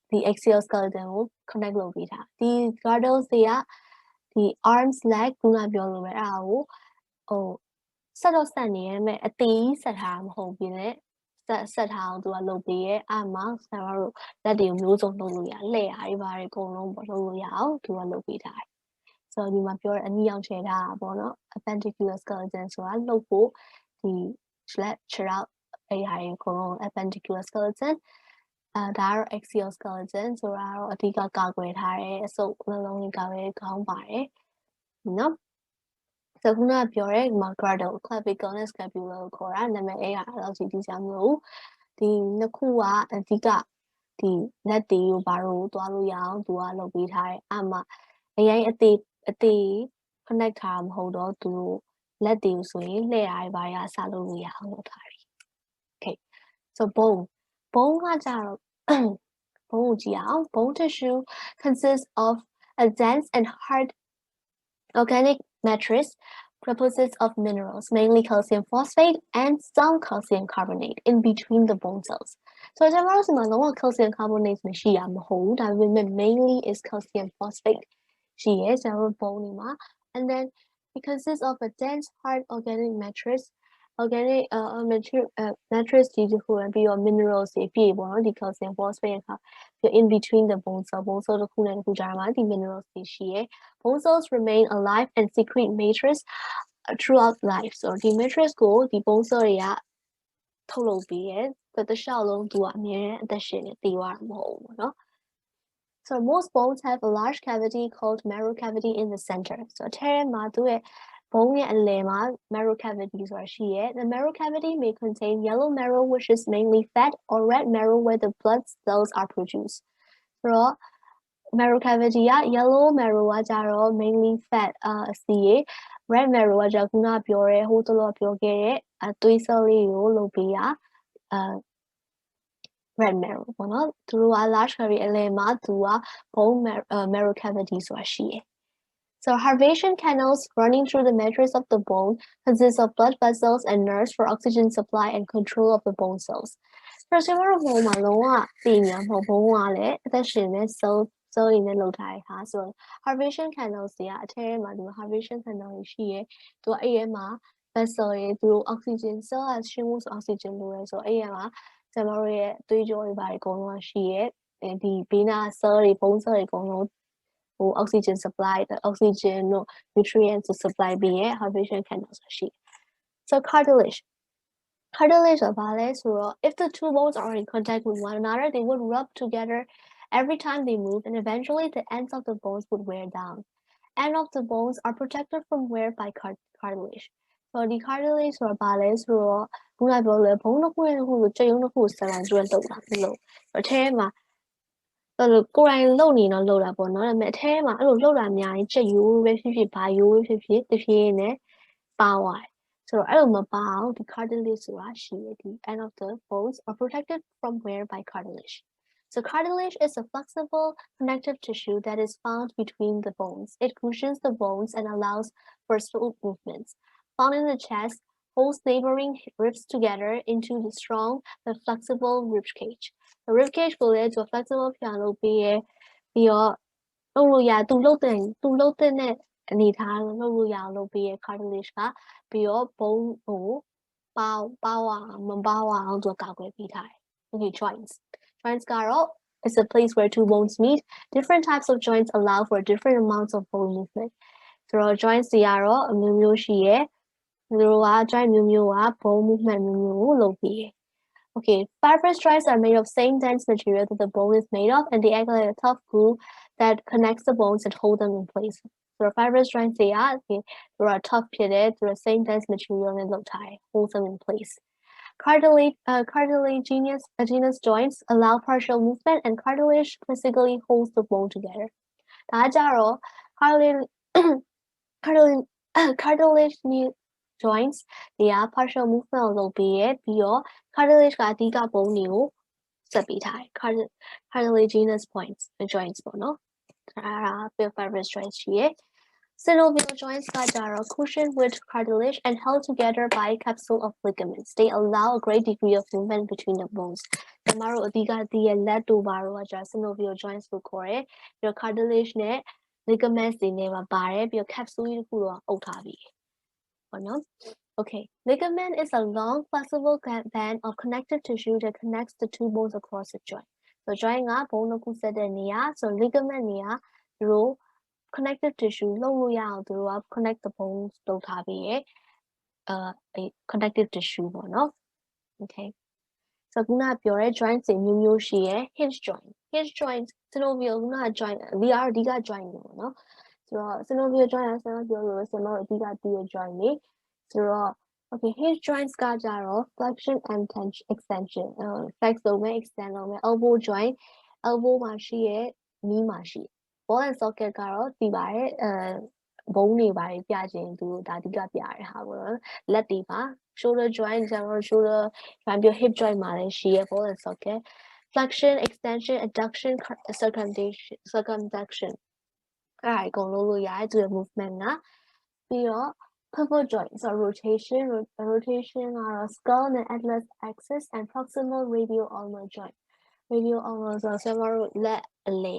A: ဒီ exoskeleton ကို connect လုပ်ပေးထားဒီ girdles တွေကဒီ arms leg ခုနပြောလို့ပဲအဲ့ဒါကိုဆက်တော့ဆက်နေရဲမဲ့အသေးကြီးဆက်ထားတာမဟုတ်ဘူးလေဆက်ထားအောင်သူကလုပ်ပေးရဲ့အဲ့မှာဆရာတို့လက်တွေကိုမျိုးစုံလုပ်လို့ရလှည့်ရတွေဘာတွေအကုန်လုံးပေါ့လုပ်လို့ရအောင်သူကလုပ်ပေးထားတယ်ဆိုတော့ဒီမှာပြောတဲ့အနည်းအောင်ချဲထားတာပေါ့နော် appendicular skeleton ဆိုတာလုပ်ဖို့ဒီလက်ခြေထောက်အဲ့ဟာတွေအကုန်လုံး appendicular skeleton ဒါကတော့ exoskeleton ဆိုတာတော့အဓိကကာကွယ်ထားတဲ့အစုပ်နှလုံးတွေကာကွယ်ခေါင်းပါတယ်နော်So ခုနကပြောတဲ့ girdle clavicle နဲ့ scapula ကိုခေါ်တာနာမည်အဲ့ဒါတော့ဒီစရာမလိုဒီနှစ်ခုကအဓိကဒီလက်တွေကိုဘာလို့သွားလို့ရအောင်သူကလုပ်ပေးထားတယ်အမှအရင်အသေး connect ထားမဟုတ်တော့သူလက်တွေကိုဆိုရင်လှည့်ရပါရဆလုပ်လို့ရအောင်လုပ်ထားတယ် Okay so bone ကကြတော့ bone ကိုကြည့်အောင် bone tissue consists of a dense and hard organic matrix composite of minerals, mainly calcium phosphate and some calcium carbonate in between the bone cells. So ကျမတို့ဒီမှာလုံးဝ calcium carbonate မရှိရမဟုတ်ဘူးဒါပေမဲ့ mainly is calcium phosphate ရှိရဲကျမတို့ bone တွေမှာ and then it consists of a dense hard organic matrix matrix ကြီးတစ်ခုပြီးတော့ minerals တွေပြည့်ပေါ့နော်ဒီ calcium phosphate ကပြီး in between the bone cell တစ်ခုနဲ့တစ်ခုကြားမှာဒီ minerals တွေရှိရဲ bone cells remain alive and secrete matrix throughout life so ဒီ matrix ကိုဒီ bone cell တွေကထုတ်လုပ်ပြီးရဲတစ်လျှောက်လုံးသူကအမြဲတမ်းအသက်ရှင်နေတည်သွားမှာမဟုတ်ဘူးเนาะ So most bones have a large cavity called marrow cavity in the center. So အထဲမှာသူရဲ့ bone ရဲ့အလယ်မှာ marrow cavity ဆိုတာရှိရဲ The marrow cavity may contain yellow marrow which is mainly fat or red marrow where the blood cells are produced. ဆိုတော့ marrow cavity က yellow marrow ကကြတော့ mainly fat အစီရယ် red marrow ကကြခုနပြောရဲဟိုတလောပြောခဲ့တဲ့သွေး cell လေးကိုလုပ်ပေးတာred marrow ပေါ့နော်သူတို့က large cavity အလယ်မှာသူက bone marrow cavity ဆိုတာရှိရယ် So Harvation canals running through the matrix of the bone consist of blood vessels and nerves for oxygen supply and control of the bone cells. So ကျမတို့ bone မှာလုံးဝတည်ညာမဟုတ် bone ကလည်းအသက်ရှင်တဲ့ cell တွေနဲ့လုပ်ထားတဲ့ဟာဆိုတော့ Harvation canals တွေကအထဲမှာဒီမှာ Harvation canal တွေရှိရဲသူကအဲ့ရဲမှာ vessel တွေသူတို့ oxygen cell ကရှင်းဖို့ဆို oxygen လိုရဲဆိုတော့အဲ့ရဲမှာကျမတို့ရဲ့သွေးကြောတွေဘာတွေအကုန်လုံးရှိရဲဒီဘေးနာ cell တွေ bone cell တွေအကုန်လုံးoxygen supply the oxygen nutrients supply ပြီးရဲ Harvation canal ဆိုတာရှိ So cartilage isဘာလဲဆိုတော့ if the two bones are in contact with one another they would rub together every time they move and eventually the ends of the bones would wear down. Ends of the bones are protected from wear by cartilage. So ဒီ cartilage ဆိုတာဘာလဲဆိုတော့ခုနပြောလဲဘုံတစ်ခုနဲ့တစ်ခုကိုကြိတ်ုံတစ်ခုကိုဆက်လိုက်ကျွန်းတုပ်တာမလို့အထဲမှာအဲ့လိုကိုယ်တိုင်လုံနေတော့လုံတာပေါ့နော်ဒါပေမဲ့အထဲမှာအဲ့လိုလုံတာအများကြီးကြက်ရိုးပဲဖြစ်ဖြစ်ဘာရိုးပဲဖြစ်ဖြစ်တဖြည်းနဲ့ပါသွားတယ်ဆိုတော့အဲ့လိုမပါအောင်ဒီ cartilage ဆိုတာရှိရဒီ end of the bones are protected from wear by cartilage. So cartilage is a flexible connective tissue that is found between the bones. It cushions the bones and allows for smooth movements. Found in the chest, holds neighboring ribs together into the strong but flexible rib cage. The rib cage ကိုလည်းသူ flexible ပြန်လုပ်ပေးရပြီးတော့လုပ်လို့ရသူလုပ်တဲ့အနေထားလုပ်လို့ရအောင်လုပ်ပေးရ cartilage ကပြီးတော့ bone ကိုပေါမပေါအောင်သူကာကွယ်ပေးထားတယ် Okay jointsကတော့ is a place where two bones meet. Different types of joints allow for different amounts of bone movement. So joints တွေကတော့အမျိုးရှိရယ်သူတို့က joint မျိုးက bone movement မျိုးကိုလုပ်ပေးရယ် Okay, fibrous joints are made of same dense material that the bone is made of, and they act like a tough glue that connects the bones and hold them in place. So fibrous joints they are tough pitted through the same dense material and low tie, holds them in place. Cartilaginous joints allow partial movement, and cartilage physically holds the bone together. ဒါကြတော့ cartilaginous joints တွေက partial movement ကိုလုပ်ပေးရပြီးတော့ cartilage ကအဓိက bone တွေကိုဆက်ပေးထားတယ် cartilaginous joints ပေါ့နော်အဲ့ဒါ fibrous joints ရှိရယ် synovial joints ကကြတော့ cushioned with cartilage and held together by a capsule of ligaments. They allow a great degree of movement between the bones. ကျွန်တော်တို့အဓိကသိရလက်တို့ပါတော့ကကြ synovial joints လို့ခေါ်တယ်ပြီးတော့ cartilage နဲ့ ligaments တွေနဲ့ပါပါတယ်ပြီးတော့ capsule တစ်ခုတော့အုပ်ထားပြီးပေါ့နော် Okay, ligament is a long flexible band of connective tissue that connects the two bones across the joint. So joint က bone တစ်ခုဆက်တဲ့နေရာ so ligament တွေကသူတို့ connective tissue လုပ်လို့ရအောင်သူတို့က connect the bones လုပ်ထားပြီးရconnective tissue ပေါ့နော် Okay. So ခုနပြောတဲ့ joint တွေမျိုးမျိုးရှိရယ် hinge joint synovial ခုန joint ဒီအဓိက joint တွေပေါ့နော်ဆိုတော့ synovial joint ဆရာပြောလို့ဆရာတို့အဓိကသိရ joint တွေဆိုတော့ Okay, hinge joints ကကြတော့ flexion and extension flex လုပ်မယ် extend လုပ်မယ် elbow joint elbow မှာရှိရယ် knee မှာရှိရယ် ball and socket ကတော့သိပါတယ်ဘုံတွေပါတယ်ပြခြင်းသူတို့ဒါအဓိကပြရတဲ့ဟာပေါ့နော်လက်တွေပါ shoulder joint ကျတော့ shoulder joint ပြီး hip joint မှာလည်းရှိရယ် ball and socket flexion extension adduction circumduction အဲ့ဒါအကုန်လုံးလို့ရတယ်သူရဲ့ movement ကပြီးတော့ pivot joint so rotationကတော့ skull and atlas axis and proximal radial ulnar joint radial ulnar ဆိုတော့ဆရာမတို့လက်အလဲ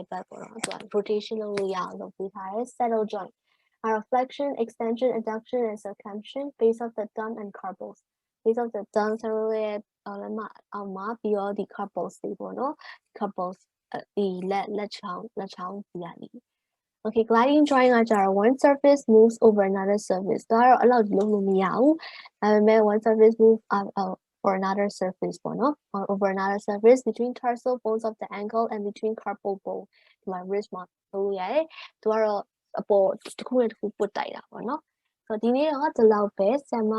A: ဘက်ပေါ့နော်သူက rotation လုပ်လို့ရအောင်လုပ်ပေးထားတယ် saddle joint အဲ့တော့ flexion extension adduction and circumduction base of the thumb and carpals base of the thumb ဆရာတို့ရဲ့လက်မအောက်မှာပြီးတော့ဒီ carpals တွေပေါ့နော် carpals ဒီလက်ချောင်းပြရည်Okay, gliding joint ကကြတော့ one surface moves over another surface ဒါကတော့အဲ့လောက်လုံးလို့မရဘူးဒါပေမဲ့ one surface move for another surface ပေါ့နော် over another surface between tarsal bones of the ankle and between carpal bone ဒီမှာ wrist မှာလုပ်ရတယ်သူကတော့အပေါ်တစ်ခုနဲ့တစ်ခုပုတ်တိုက်တာပေါ့နော်ဆိုတော့ဒီနေ့တော့ဒီလောက်ပဲဆရာမ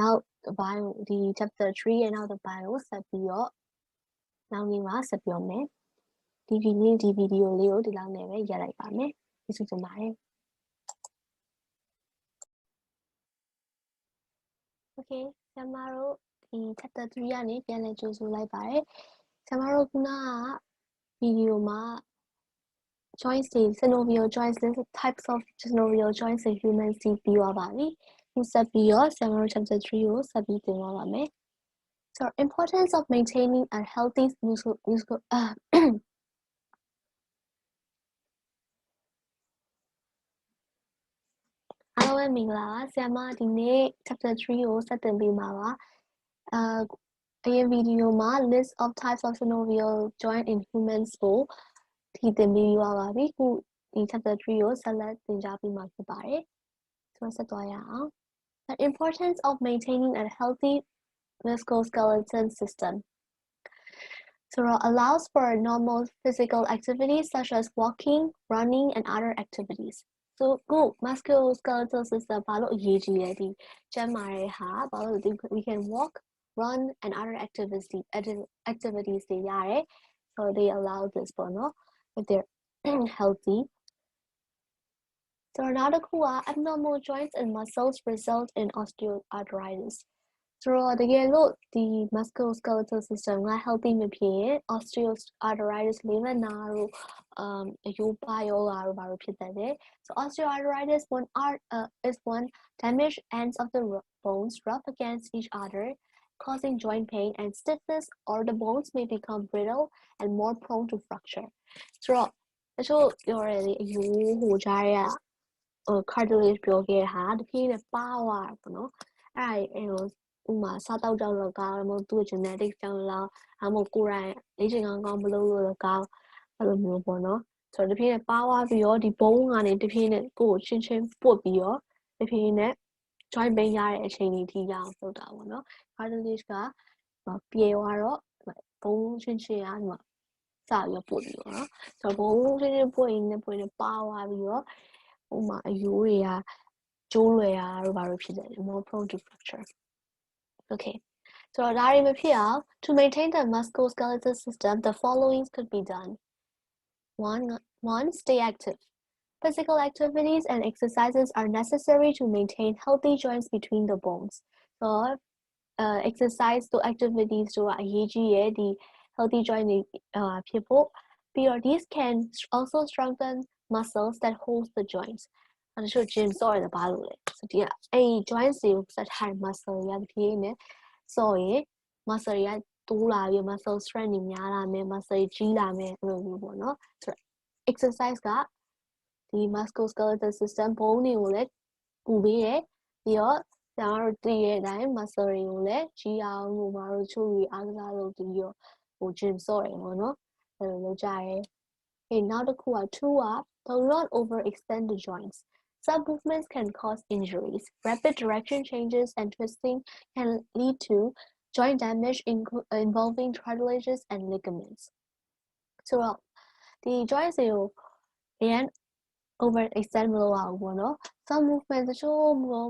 A: နောက်တစ်ပိုင်းဒီ chapter 3ရဲ့နောက်တစ်ပိုင်းကိုဆက်ပြီးတော့နောက်နေ့မှာဆက်ပြောမယ်ဒီဗီဒီယိုလေးကိုဒီလောက်နဲ့ပဲရပ်လိုက်ပါမယ်ကျေးဇူးတင်ပါတယ် Okay ဆရာမတို့ဒီ chapter 3ကနေပြန်လည်ကြိုဆိုလိုက်ပါတယ်ဆရာမတို့ခုနကဗီဒီယိုမှာ joints တွေ synovial joints types of synovial joints in humans ပြီးသွားပါပြီခုဆက်ပြီးတော့ဆရာမတို့ chapter 3ကိုဆက်ပြီးသင်သွားပါမယ် So importance of maintaining a healthy muscle အားလုံးပဲမင်္ဂလာပါဆရာမဒီနေ့ chapter 3ကိုဆက်သင်ပေးမှာပါအရင်ဗီဒီယိုမှာ list of types of synovial joint in humans ကိုဒီသင်ပေးရပါပြီခုဒီ chapter 3ကိုဆက်လက်သင်ကြားပေးမှာဖြစ်ပါတယ်ဆိုတော့ဆက်သွားရအောင် The importance of maintaining a healthy musculoskeletal system So allows for normal physical activities such as walking, running, and other activities. So musculoskeletal system ဘာလို့အရေးကြီးလဲဒီကျန်းမာတဲ့ဟာဘာလို့ we can walk, run, and other activities တွေရတယ် so they allow this ပေါ့နော် if they're healthy. So နောက်တစ်ခုက abnormal joints and muscles result in osteoarthritis. ဆိုတော့တကယ်လို့ဒီ musculoskeletal system က healthy မဖြစ်ရင် osteoarthritis လေးမနာတို့အယိုးပါယောဂါတို့ဘာလို့ဖြစ်တတ်လဲ So osteoarthritis is when damaged ends of the bones rub against each other causing joint pain and stiffness or the bones may become brittle and more prone to fracture ဆိုတော့တချို့ပြောရလေအယိုးဟိုကြားရcartilage ပြောခဲ့တာတဖြည်းဖြည်းပါသွားတာပေါ့နော်အဲ့ဒါဥမာစားတောက်ကြောက်တော့ကောင်းမဟုတ်သူ့ genetics ကြောင့်လားအမကိုယ်တိုင်လေ့ကျင့်ကောင်းမလုပ်လို့ကောင်းအဲ့လိုမျိုးပေါ့နော်ဆိုတော့တဖြည်းဖြည်းပါသွားပြီးတော့ဒီဘုံကနေတဖြည်းနဲ့ကိုယ်ချင်းပုတ်ပြီးတော့တဖြည်းနဲ့ joint pain ရတဲ့အချိန်ကြီးထိရအောင်လုပ်တာပေါ့နော် cartilage က ပြေသွားတော့ဘုံချင်းချင်းကဒီမှာစပြီးပို့ပြီးတော့နော်ဆိုတော့ဘုံချင်းချင်းပို့ရင်လည်းပို့ရင်ပါသွားပြီးတော့ဟိုမှာအယိုးတွေကကျိုးလွယ်တာတို့ဘာလို့ဖြစ်တယ် more prone to fracture. Okay. Soဒါတွေမဖြစ်အောင် to maintain the musculoskeletal system the following could be done. One, stay active. Physical activities and exercises are necessary to maintain healthy joints between the bones. So exercise တို့ activities တို့ကအရေးကြီးရဲ့ဒီ healthy joint တွေဖြစ်ဖို့ပြီးတော့ these can also strengthen muscles that hold the joints. တချို့ gym ဆော့ရတယ်ဘာလို့လဲဆိုဒီကအဲ့ joints တွေကိုဆက်ထား muscle တွေကတဖြည်းနဲ့ဆော့ရင် muscle တွေကတိုးလာပြီး muscle strength တွေများလာမယ် muscle ကြီးလာမယ်အဲ့လိုမျိုးပေါ့နော်ဆိုတော့ exercise ကဒီ musculoskeletal system ဘုံတွေကိုလည်းကူပေးတယ်ပြီးတော့ကျွန်တော်တို့တည်ရဲ့အတိုင်း muscle တွေကိုလည်းကြီးအောင်လို့ဘာလို့ချို့ပြီးအားကစားလုပ်ပြီးတော့ဟို gym ဆော့တယ်ပေါ့နော်အဲ့လိုလုပ်ကြရဲနောက်တစ်ခုက two က do not overextend the joints. Some movements can cause injuries. Rapid direction changes and twisting can lead to joint damage involving cartilages and ligaments. So the joints တွေကိုအရင် overextend မလုပ်ရဘူးပေါ့နော် some movement တချို့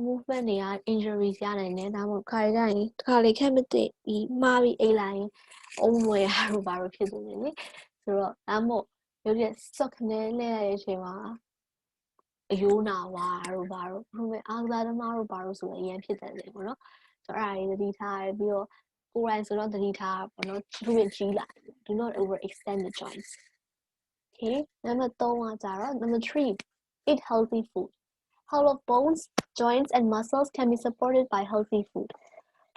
A: movement တွေက injuries ရနိုင်တယ်ဒါမှမဟုတ်ခါရရင်တစ်ခါလေခက်မသိပြီးမှားပြီးအိတ်လိုက်ရင်အုံမွေရလို့ဘာလို့ဖြစ်နေလဲလေဆိုတော့ဒါမှမဟုတ်ရုပ်ရက်စော့ခနဲလဲရတဲ့အချိန်မှာအယိုးနာဝါတို့ဘာလို့ဘယ်အားကစားသမားတို့ဘာလို့ဆိုရင်အရင်ဖြစ်တယ်လေပေါ့နော်ဆိုတော့အဲ့ဒါတွေသတိထားရပြီးတော့ကိုယ်တိုင်ဆိုတော့သတိထားပေါ့နော်သူ့ရဲ့ကြီးလာ do not overextend the joints. Okay, number 3 number 3 eat healthy food. Health of bones, joints, and muscles can be supported by healthy food.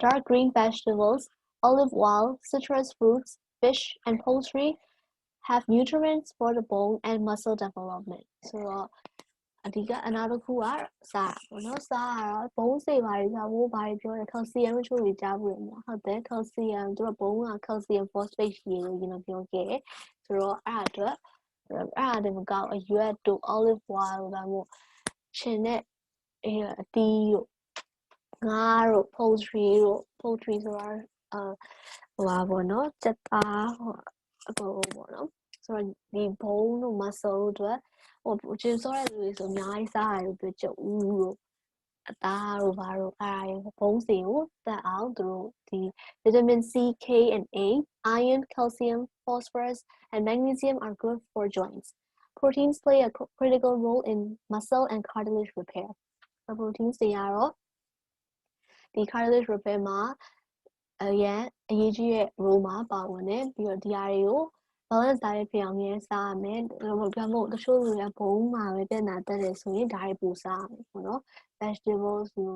A: Dark green vegetables, olive oil, citrus fruits, fish, and poultry have nutrients for the bone and muscle development. So, အဓိကအနာတစ်ခုကစားပေါ့နော်စားကတော့ဘုံစေပါရီစားဖို့ဘာပြောလဲ calcium ချို့တွေကြားဖို့ရမှာဟုတ်တယ် calcium သူကဘုံက calcium phosphate ရှိတယ်လို့ကျွန်တော်ပြောခဲ့တယ်ဆိုတော့အဲ့ဒါအတွက်အဲ့ဒါတည်းမကောက်အရွက်တို့ olive oil တို့ဒါမျိုးရှင်နဲ့အတီးတို့ငါးတို့ poultry ဆိုတာဟိုပါပေါ့နော်စက်သားဟိုအကုန်ပေါ့နော်ဆိုတော့ဒီဘုံတို့ muscle တို့အတွက်ဟိုကျင်းစောတဲ့လူတွေဆိုအများကြီးစားရတယ်ပြီးကြုံဦးတို့အသားတို့ဘာတို့အားရဘုံစီကိုတက်အောင်သူတို့ဒီ vitamin C, K and A, iron, calcium, phosphorus and magnesium are good for joints. Proteins play a critical role in muscle and cartilage repair. The proteins တွေကတော့ဒီ cartilage repair မှာအရေးကြီးတဲ့ role မှာပါဝင်တယ်ပြီးတော့ဒီအရာတွေကို balance diet ဖြစ်အောင်များစားရမယ်ဒါမှမဟုတ်တချို့လူတွေကဘုံမှာပဲပြဿနာတက်တယ်ဆိုရင်ဒါတွေပိုစားရမယ်ပေါ့နော် vegetables ကို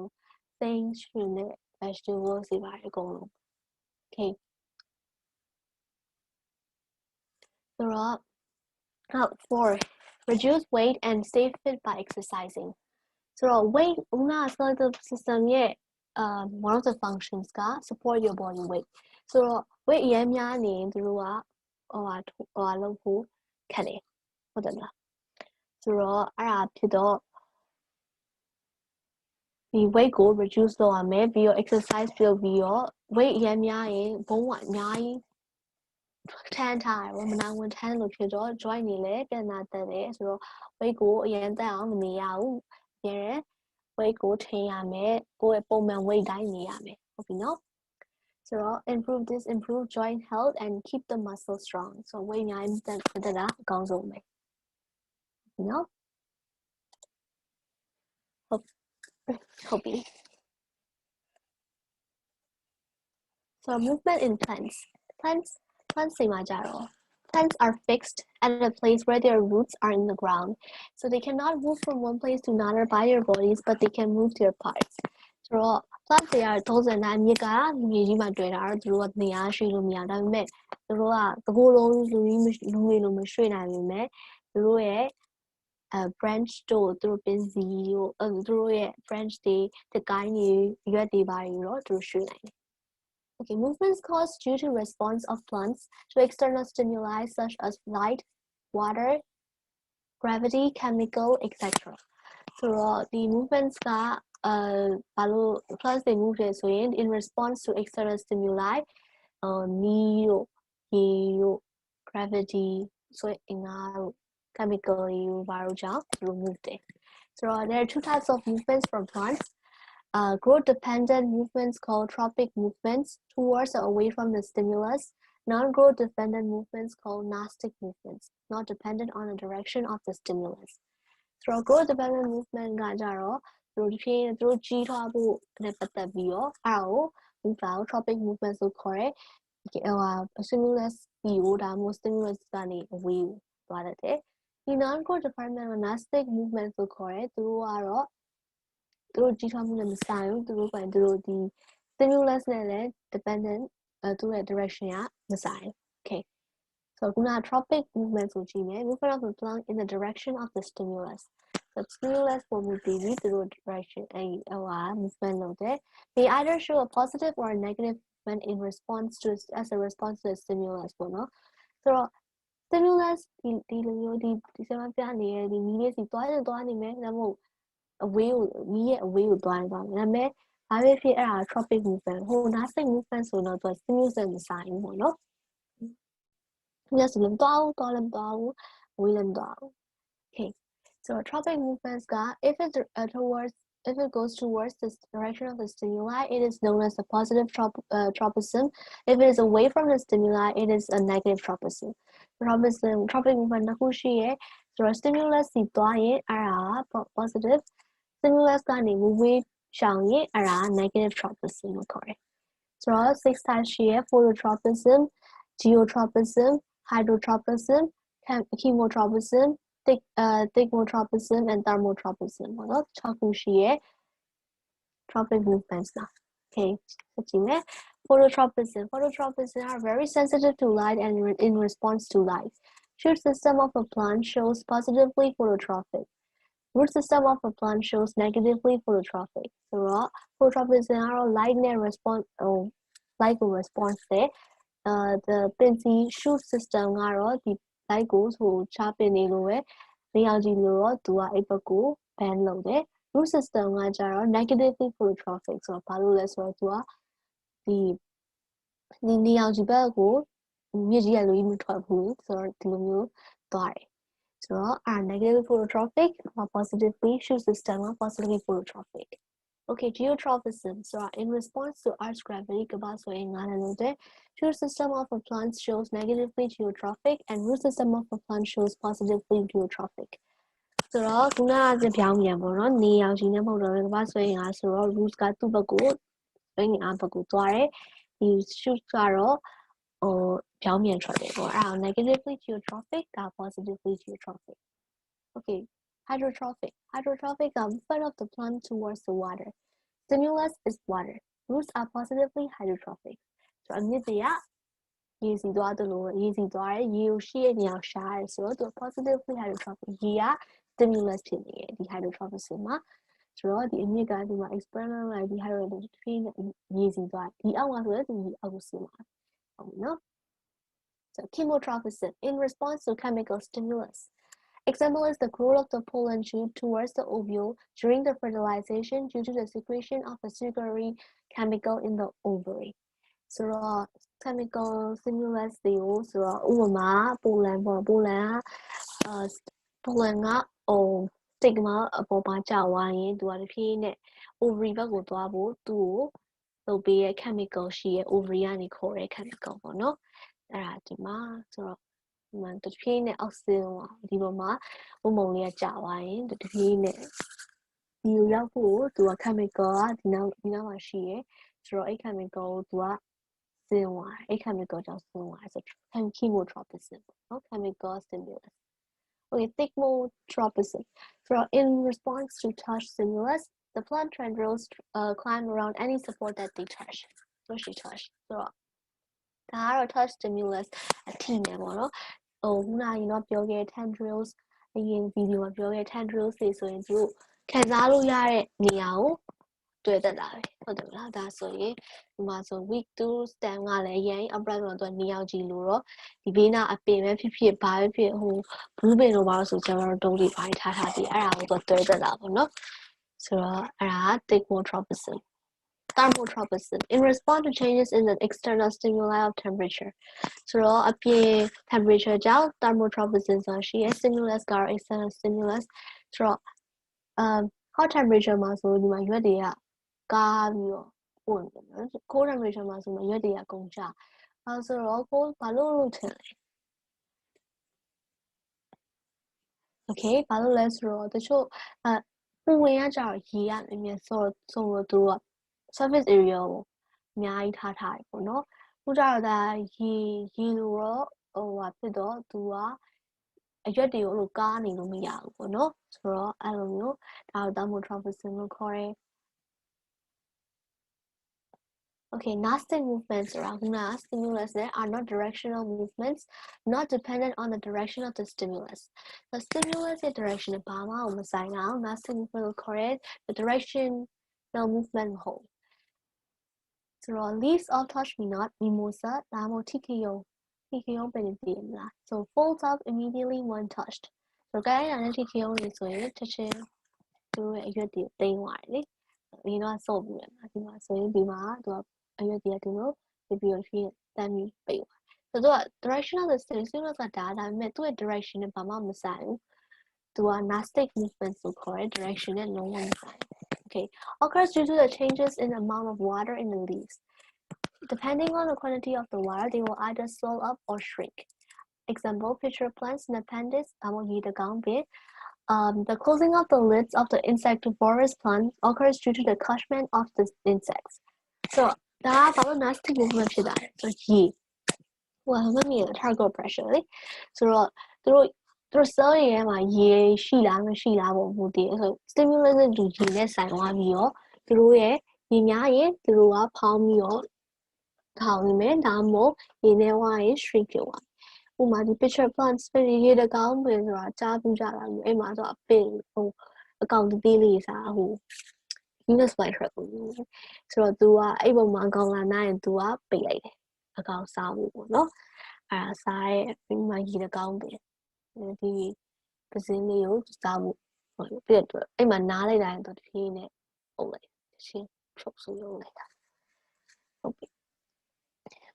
A: စိမ်းရှင်တဲ့ vegetables တွေပါတယ်အကုန်လုံး okay ဆိုတော့ 4 reduce weight and stay fit by exercising ဆိုတော့ weight ဦးနာ skeletal system ရဲ့one of the functions က support your body weight ဆိုတော့ weight အများများနေရင်သူတို့ကဟိုလုပ်ဖို့ခက်တယ်ဟုတ်တယ်မလားဆိုတော့အဲ့ဒါဖြစ်တော့ဒီ weight ကို reduce လုပ်ရမယ်ပြီးတော့ exercise လုပ်ပြီးတော့ weight အများရင်ဘုံကအများကြီးထမ်းထားရပေါ့မနာဝင်ထမ်းလို့ဖြစ်တော့ joint တွေလည်းပြဿနာတက်တယ်ဆိုတော့ weight ကိုအရင်တက်အောင်မနေရဘူးပြည့်တယ် weight ကိုထိန်းရမယ်ကိုယ့်ရဲ့ပုံမှန် weight တိုင်းနေရမယ်ဟုတ်ပြီနော်So improve joint health and keep the muscle strong. So weight များတက်တာအကောင်းဆုံးပဲ။နော်ဟုတ်ပြီ။ So movement in plants. Plants တွေမှာကြတော့ plants are fixed at a place where their roots are in the ground. So they cannot move from one place to another by their bodies, but they can move their parts. ဆိုတော့ plant တွေကထုံးစံတိုင်းမြေကမြေကြီးမှာတွေ့တာတော့သူတို့ကနေရာရှိလို့မရဒါပေမဲ့သူတို့ကသဘောလုံးလူတွေလိုမရွှေ့နိုင်ပေမဲ့သူတို့ရဲ့ branch တို့သူတို့ပင်စီတို့သူတို့ရဲ့ branch တွေတကိုင်းတွေရွက်တွေပါတွေတော့သူတို့ရွှေ့နိုင်တယ် Okay, movements caused due to response of plants to external stimuli such as light, water, gravity, chemical, etc. So the movements ကဘာလို့ plants တွေ move တယ်ဆိုရင် in response to external stimuli နီးတို့ရေတို့ gravity ဆိုရင်အင်္ဂါတို့ chemical တွေဘာလို့ကြောင့်သူတို့ move တယ်ဆိုတော့ there are two types of movements from plants growth dependent movements called trophic movements towards or away from the stimulus non-growth dependent movements called nastic movements not dependent on the direction of the stimulus ဆိုတော့ growth dependent movement ကကြတော့သူတို့ကြီးထွားဖို့နဲ့ပတ်သက်ပြီးတော့အဲ့ဒါကို move တာကို trophic movement ဆိုခေါ်တယ်stimulus ဒီကိုဒါမျိုး stimulus ကနေ away သွားတတ်တယ်ဒီ non-growth dependent nastic movement ဆိုခေါ်တယ်သူတို့ကတော့သူတို့ကြီးထွားမှုနဲ့မဆိုင်ဘူးသူတို့ပိုင်သူတို့ဒီ stimulus နဲ့လည်း dependent သူရဲ့ direction ကမဆိုင်ဘူး okay so ခုန trophic movement ဆိုကြည့်မယ် movement of the plant in the direction of the stimulus the stimulus ပုံမူတည်ပြီးသူတို့ direction အဲ့movement လုပ်တယ် they either show a positive or a negative movement in response to as a response to the stimulus ပေါ့နော်ဆိုတော့ stimulus ဒီလိုမျိုးဒီစမပြနေတဲ့ဒီမီးလေးစီသွားနေမယ်ဒါမှမဟုတ် away ကိုမီးရဲ့ away ကိုသွားနေပါမယ်ဒါပေမဲ့ဘာဖြစ်ဖြစ်အဲ့ဒါ trophic movement ဟို nastic movement ဆိုတော့သူ stimulus နဲ့မဆိုင်ဘူးပေါ့နော် yes လည်းသွားလည်းသွားဘူး away လည်းမသွားဘူး okay so trophic movements if it goes towards the direction of the stimuli it is known as a positive tropism if it is away from the stimuli it is a negative tropism trophic movement တစ်ခုရှိရယ်ဆိုတော့ stimulus စီသွားရင်အဲ့ဒါ positive stimulus ကနေ away ရှောင်ရင်အဲ့ဒါ negative tropism လို့ခေါ်တယ်ဆိုတော့ six types ရှိရယ် phototropism geotropism hydrotropism chemotropism thigmotropism and thermotropism ပေါ့နော်6ခုရှိရယ် trophic movements လား okay ဆက်ကြည့်မယ် phototropism are very sensitive to light and in response to light shoot system of a plant shows positively phototrophic root system of a plant shows negatively phototrophic so phototropism are light and response light will response there the pincy shoot system ကတော့ဒီ light ကိုဆိုချပင်နေလို့ပဲနေအောင်ကြည့်လို့တော့သူကအဲ့ဘက်ကို band လုပ်တယ် root system ကကြတော့ negatively phototrophic ဆိုတော့ဘာလို့လဲဆိုတော့သူကဒီနေအောင်ကြည့်ဘက်ကိုမြစ်ကြီးကလူကြီးမထွက်ဘူးဆိုတော့ဒီလိုမျိုးသွားတယ်ဆိုတော့negatively phototrophic or positively shoot system က positively phototrophic okay geotropism so in response to earth's gravity kaba so in the shoot system of a plant shows negatively geotrophic and root system of a plant shows positively geotrophic so ခုနကပြောင်းပြန်ပေါ့နော်နေအောင်ကြီးနဲ့မဟုတ်တော့ကဘာဆိုရင်ဆိုတော့ roots ကသူ့ဘက်ကိုဘယ်ငါဘက်ကိုသွားတယ်ဒီ shoot ကတော့ပြောင်းပြန်ထွက်တယ်ပေါ့အဲ့ဒါ negatively geotrophic က positively geotrophic okay hydrotrophic are movement of the plant towards the water stimulus is water roots are positively hydrotrophic so အမြစ်တွေကရေစီသွားတယ်လို့ရေစီသွားတယ်ရေကိုရှိရနေအောင်ရှားတယ်ဆိုတော့သူ positively hydrotrophic ရေက stimulus ဖြစ်နေတယ်ဒီ hydrotropism မှာဆိုတော့ဒီအမြစ်ကဒီမှာ experiment လိုက်ဒီ hydrotrophic ရေစီသွားဒီအောက်မှာဆိုတော့ဒီအောက်ကိုစီမှာဟုတ်နော် so chemotropism in response to chemical stimulus example is the growth of the pollen shoot towards the ovule during the fertilization due to the secretion of a sugary chemical in the ovary so chemical stimulus တွေကိုဆိုတော့ဥပမာ pollen ပေါ့ pollen ကstigma အပေါ်မှာကျသွားရင်သူကတဖြည်းနဲ့ ovary ဘက်ကိုသွားဖို့သူ့ကိုလုပ်ပေးရဲ့ chemical ရှိရဲ့ ovary ကနေခေါ်တဲ့ chemical ပေါ့နော်အဲ့ဒါဒီမှာဆိုတော့ဒီမှာတဖြည်းနဲ့ oxygen ဒီပေါ်မှာဝမုံလေးကကျသွားရင်တဖြည်းနဲ့ဒီရောက်ဖို့သူက chemical ကဒီနောက်မှာရှိရဲ့ဆိုတော့အဲ့ chemical ကိုသူကဆင်းသွားအဲ့ chemical ကြောင့်ဆင်းသွားဆိုတော့ chemotropism နော် chemical stimulus okay thigmotropism so in response to touch stimulus the plant tendrils climb around any support that they touch so she touch so ဒါကတော့ touch stimulus အထိနဲ့ပေါ့နော်ခုနပြောခဲ့ tendrils အရင် video မှာပြောခဲ့ tendrils တွေဆိုရင်သူတို့ခံစားလို့ရတဲ့နေရာကိုတွေ့တတ်တာပဲဟုတ်တယ်မလားဒါဆိုရင်ဒီမှာဆို weak to stem ကလည်းရန် upright မှာသူကနေအောင်ကြည့်လို့တော့ဒီဘေးနာအပင်ပဲဖြစ်ဖြစ်ဘာပဲဖြစ်ဟို blue ပင်လိုပါလို့ဆိုကျွန်တော်တို့တုံးလေးပါထားပြီးအဲ့ဒါကိုသူတွေ့တတ်တာပေါ့နော်ဆိုတော့အဲ့ဒါ thigmotropism thermotropism in response to changes in the external stimuli of temperature. So appear temperature ကြောင့် thermotropism ဆိုတာရှိရယ် stimulus ကတော့ external stimulus ဆိုတော့ hot temperature မှာဆိုဒီမှာရွက်တွေကကားပြီးတော့ပို့နေတယ်နော် cold temperature မှာဆိုမှရွက်တွေကကုန်ကျအဲဆိုတော့ကိုဘာလို့လုပ်ချင်လဲ okay ဘာလို့လဲဆိုတော့တချို့ပူဝင်ကကြတော့ရေကနည်းနည်းဆိုတော့သူက surface area ကိုအများကြီးထားတယ်ပေါ့နော်ခုကြတော့ဒါရေလိုတော့ဟာဖြစ်တော့သူကအရွက်တွေကိုအဲ့လိုကားနေလို့မရဘူးပေါ့နော်ဆိုတော့အဲ့လိုမျိုးဒါကို thermotropism လို့ခေါ်တယ် Okay, nastic movements around stimulus are not directional movements, not dependent on the direction of the stimulus. The stimulus direction of Bama or Masina, nastic movement will correct the directional movement whole. So leaves of touch me not, mimosa, namo tikio benediamla. So folds up immediately when touched. So guy and tikio is way touching to a good thing widely. You know, I saw them. I think I saw Bima toအရွက်တွေကသူတို့ပြပြီးတော့ဖြစ်တမ်းပြီးပိတ်သွားဆိုတော့ direction of the stimulus ကဒါပေမဲ့သူ့ရဲ့ direction နဲ့ဘာမှမဆိုင်ဘူးသူက nastic movement ဆိုခေါ်တဲ့ direction နဲ့လုံးဝမဆိုင် okay occurs due to the changes in the amount of water in the leaves depending on the quantity of the water they will either swell up or shrink example picture plants in appendix အမကြီးတကောင်ပင်the closing of the lids of the insectivorous plant occurs due to the attachment of the insects soဒါကဘာလို့ nastic movement ဖြစ်တာလဲဆိုတော့ရေဟိုမမြင် target pressure လေဆိုတော့သူတို့ cell တွေထဲမှာရေရှိလားမရှိလားပေါ့မူတည်ဆို stimulus နဲ့တူရေနဲ့ဆိုင်သွားပြီးတော့သူတို့ရဲ့ရေများရင်သူတို့ကဖောင်းပြီးတော့ထောင်နေမယ်ဒါမှမဟုတ်ရေနဲ့ဝိုင်းရင် shrink ဖြစ်သွားဥပမာဒီ picture plants ရေတကောင်းပင်ဆိုတာကြားပူးကြတာမျိုးအဲ့မှာဆိုအပင်ဟိုအကောင်သေးလေးစားဟိုVenus flytrap ဆိုတော့ तू ကအဲ့ပုံမှာအကောင်လာနိုင်ရင် तू ကပိတ်လိုက်တယ်အကောင်စားဖို့ပေါ့နော်အဲ့ဒါစားရဲ့ပြီးမှရေတကောင်းတယ်ဒီပစင်းလေးကိုစားဖို့ဟုတ်ပြီးတော့အဲ့မှာနားလိုက်တာရင် तू တဖြည်းနဲ့ပုံလိုက်ချင်းချုပ်ဆိုလုပ်လိုက်တာဟုတ်ပြီ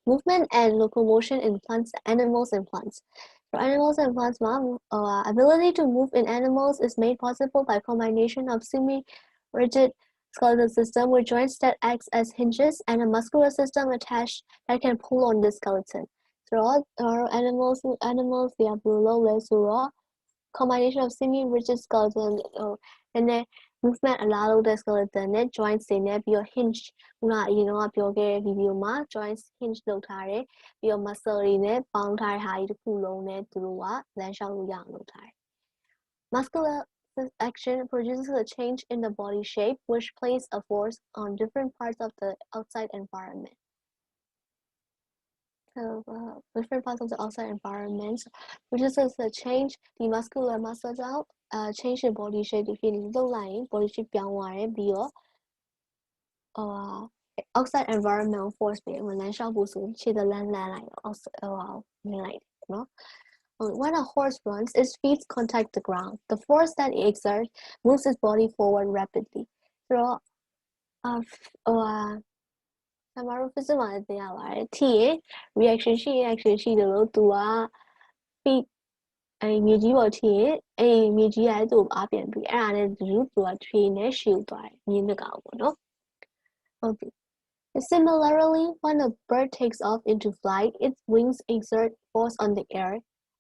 A: Movement and locomotion in plants animals and plants For animals and plants ability to move in animals is made possible by combination of semi-rigid skeletal system with joints that acts as hinges and a muscular system attached that can pull on the skeleton. So our animals they are below less combination of semi-rigid skeleton and then movement အလားလို့တဲ့ skeleton နဲ့ joints တွေနဲ့ပြီးတော့ hinge ခုနအရင်တော့ပြောခဲ့တဲ့ video မှာ joints hinge လုပ်ထားတယ်ပြီးတော့ muscle တွေနဲ့ပေါင်းထားတဲ့ဟာကြီးတစ်ခုလုံးနဲ့သူတို့ကလမ်းလျှောက်လို့ရအောင်လုပ်ထားတယ် muscular action produces a change in the body shape which places a force on different parts of the outside environment different parts of the outside environment produces a change the muscular muscles out change in body shape ဒီဖြစ်နေလုပ်လိုက်ရင် body shape ပြောင်းသွားတယ်ပြီးတော့outside environmental force ပဲဝင်လမ်းလျှောက်ဖို့ဆိုခြေတလန်းလိုက်တော့ မြင်လိုက်တယ်နော် When a horse runs, its feet contact the ground. The force that it exerts moves its body forward rapidly. So, physics မှာသင်ရပါတယ်။ T ရဲ့ reaction ရှိ action ရှိတယ်လို့သူက feet မြေကြီးပေါ်ထိရင်မြေကြီးကသူ့ကိုအားပြန်ပြီးအဲ့ဒါနဲ့သူကထွေးနဲ့ရှူသွားတယ်မြင်းတကောင်ပေါ့နော်ဟုတ်ပြီ Similarly, when a bird takes off into flight, its wings exert force on the air,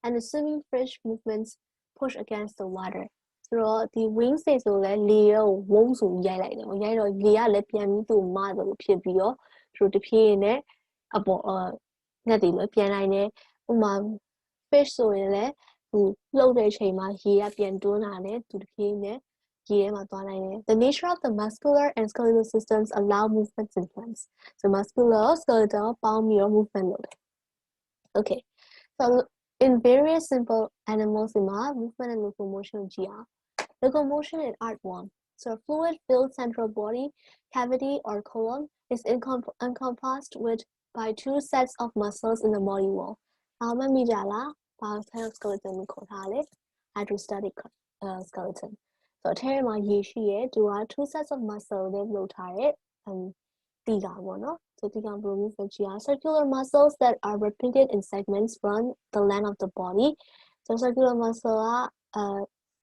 A: and the swimming fish movements push against the water. ဆိုတော့ဒီ wings တွေဆိုလဲလေကိုဝုန်းဆိုရိုက်လိုက်တယ်။ရိုက်တော့လေကလည်းပြန်ပြီးသူ့မသလိုဖြစ်ပြီးတော့သူတဖြည်းနဲ့အပေါ်ငှက်တွေလည်းပြန်နိုင်တယ်။ဥပမာ fish ဆိုရင်လည်းလှုပ်တဲ့အချိန်မှာရေကပြန်တွန်းလာတယ်သူတဖြည်းနဲ့ရေထဲမှာသွားနိုင်တယ် The nature of the muscular and skeletal systems allow movements in plants. So muscular skeletal ပေါင်းပြီးတော့ movement လုပ်တယ် Okay. So in various simple animals ဒီမှာ movement and locomotion ကြည့်အောင် Locomotion in art 1. So fluid-filled central body cavity or column is encompassed by two sets of muscles in the body wall. အောင်မမိကြလား skeleton ကိုခေါ်ထားလေ hydrostatic skeleton. So အထဲမှာရေရှိရဲ့သူက two sets of muscle နဲ့လုပ်ထားတဲ့ tigaပေါ့နော် so tiga means circular muscles that are repeated in segments run the length of the body so circular muscle က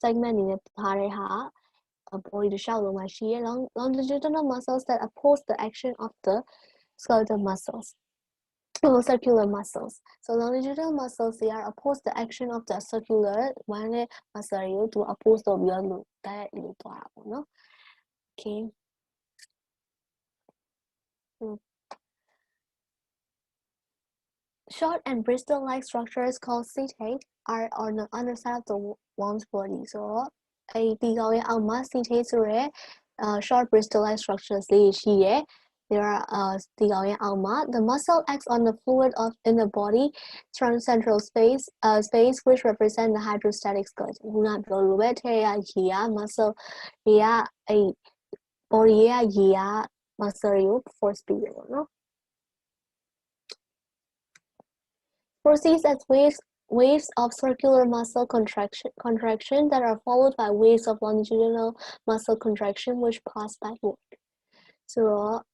A: segment အနေနဲ့ထားတဲ့ဟာ body တစ်လျှောက်လုံးမှာရှိရ longitudinal muscles that oppose the action of the skeletal muscles circular muscles so longitudinal muscles they are oppose the action of the circular one muscle ကိုသူ oppose လုပ်ပြီးတော့လို့တိုက်ရိုက်လို့သွားတာပေါ့နော် okay Short and bristle-like structures called setae are on the underside of the worm's body. So, ဒီကောင်ရဲ့အောက်မှာ setae ဆိုရဲ short bristle-like structures လေးရှိရဲ There are ဒီကောင်ရဲ့အောက်မှာ the muscle acts on the fluid of in the body central space which represent the hydrostatic skeleton. ခုနပြောလိုပဲထဲရရေက muscle တွေကအဲ့ body ရဲ့ရေက muscle တွေကို force ပေးတယ်ပေါ့နော် Proceeds as waves of circular muscle contraction that are followed by waves of longitudinal muscle contraction which pass backward. So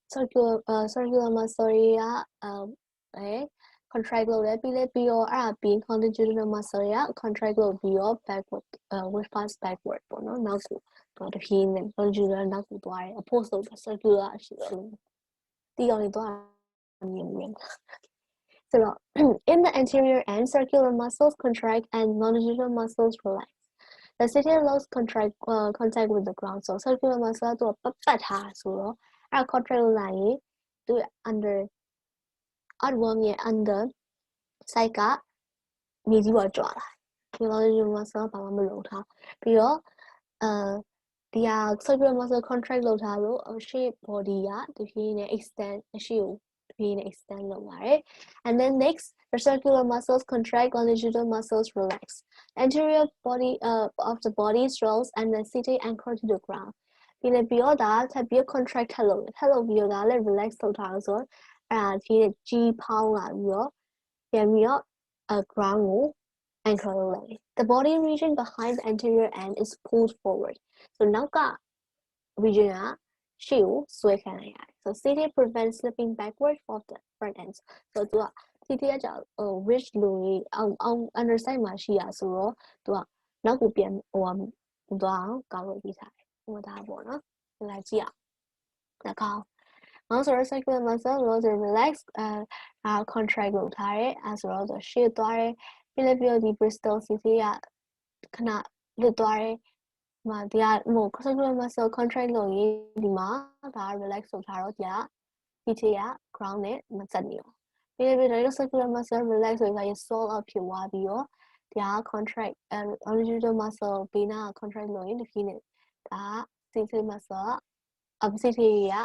A: circular muscle တွေက contract လုပ်တယ်ပြီးလဲပြီးတော့အဲ့ဒါပြီး longitudinal muscle တွေက contract လုပ်ပြီးတော့ backward which pass backward ပေါ့နော်နောက်ကိုတော့တဖြည်းနဲ့ longitudinal နောက်ကိုသွားတယ် oppose လုပ်တာ circular ရှိတယ်ဒီကောင်တွေသွားမြင်မြင် So, in the anterior end, circular muscles contract and longitudinal muscles relax. The setae lost contact with the ground. So, circular muscle သူကပတ်ထားဆိုတော့အဲ့ contract လုပ်လိုက်ရင်သူ under outworm ရဲ့ under side ကမြေကြီးပေါ်ကြွလာတယ် longitudinal muscle ဘာမှမလုပ်ထားပြီးတော့ဒီဟာ circular muscle contract လုပ်ထားလို့ရှေ့ body ကတဖြည်းနဲ့ extend အရှေ့ကိုextend လုပ်ပါတယ် and then next the circular muscles contract longitudinal muscles relax anterior body of the body swells and the setae anchor to the ground ပြီးလည်းပြီးတော့ဒါထပ်ပြီး contract ထပ်လုပ်ပြီးတော့ဒါလည်း relax လုပ်ထားလို့ဆိုတော့အဲ့ဒါကြီးကြီးဖောင်းလာပြီးတော့ပြန်ပြီးတော့ ground ကို anchor လုပ်လိုက် the body region behind the anterior end is pulled forward so နောက်က region ကရှေ့ကိုဆွဲခံလိုက်ရတယ် so setae prevents slipping backward from the front ends so သူက setae ကကြောင့် ridge လိုကြီးအောင် underside မှာရှိရဆိုတော့သူကနောက်ကိုပြန်သွားအောင်ကောက်လို့ပြီးထားတယ်ဟိုဒါပေါ့နော်လာကြည့်အောင်ကောင်းနောက်ဆိုတော့ circular muscle လို့ဆို relax contract လုပ်ထားတယ်အဲဆိုတော့ရှေ့သွားတယ်ပြီးလည်းပြီးတော့ဒီ bristle setae ကခဏလွတ်သွားတယ်မှာဒီကဟို circular muscle contract လုပ်ရင်ဒီမှာဒါ relax လုပ်ထားတော့ဒီက setae က ground နဲ့မဆက်နေဘူးပြီးတော့ circular muscle relax ဆိုရင် swell up ဖြစ်သွားပြီးတော့ဒီက contract longitudinal muscle ဘေးနား contract လုပ်ရင်တဖြည်းနဲ့ဒါ setae muscle setae က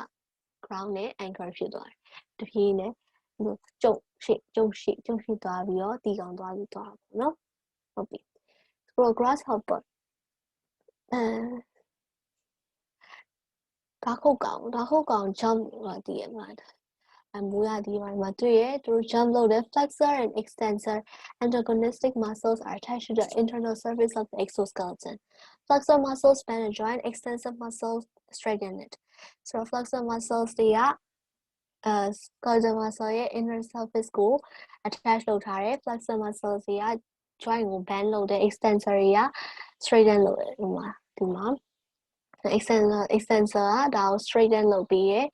A: ground နဲ့ anchor ဖြစ်သွားတယ်တဖြည်းနဲ့ကျုပ်ရှိသွားပြီးတော့တီကောင်သွားပြီးသွားပါနော်ဟုတ်ပြီ grasshopper ဒါခုတ်ကောင် jump လာတည်ရမှာမိုးရဒီမှာတွေ့ရသူ jump လုပ်တဲ့ flexor and extensor antagonistic muscles are attached to the internal surface of the exoskeleton flexor muscles span a joint extensor muscles straighten it so flexor muscles တွေက skeletal muscle ရဲ့ inner surface ကို attach လုပ်ထားတယ် flexor muscles တွေက joint ကို bend လုပ်တဲ့ extensor တွေက straighten လုပ်တယ်ဒီမှာ extensor ကဒါကို straighten လုပ်ပြီးရယ်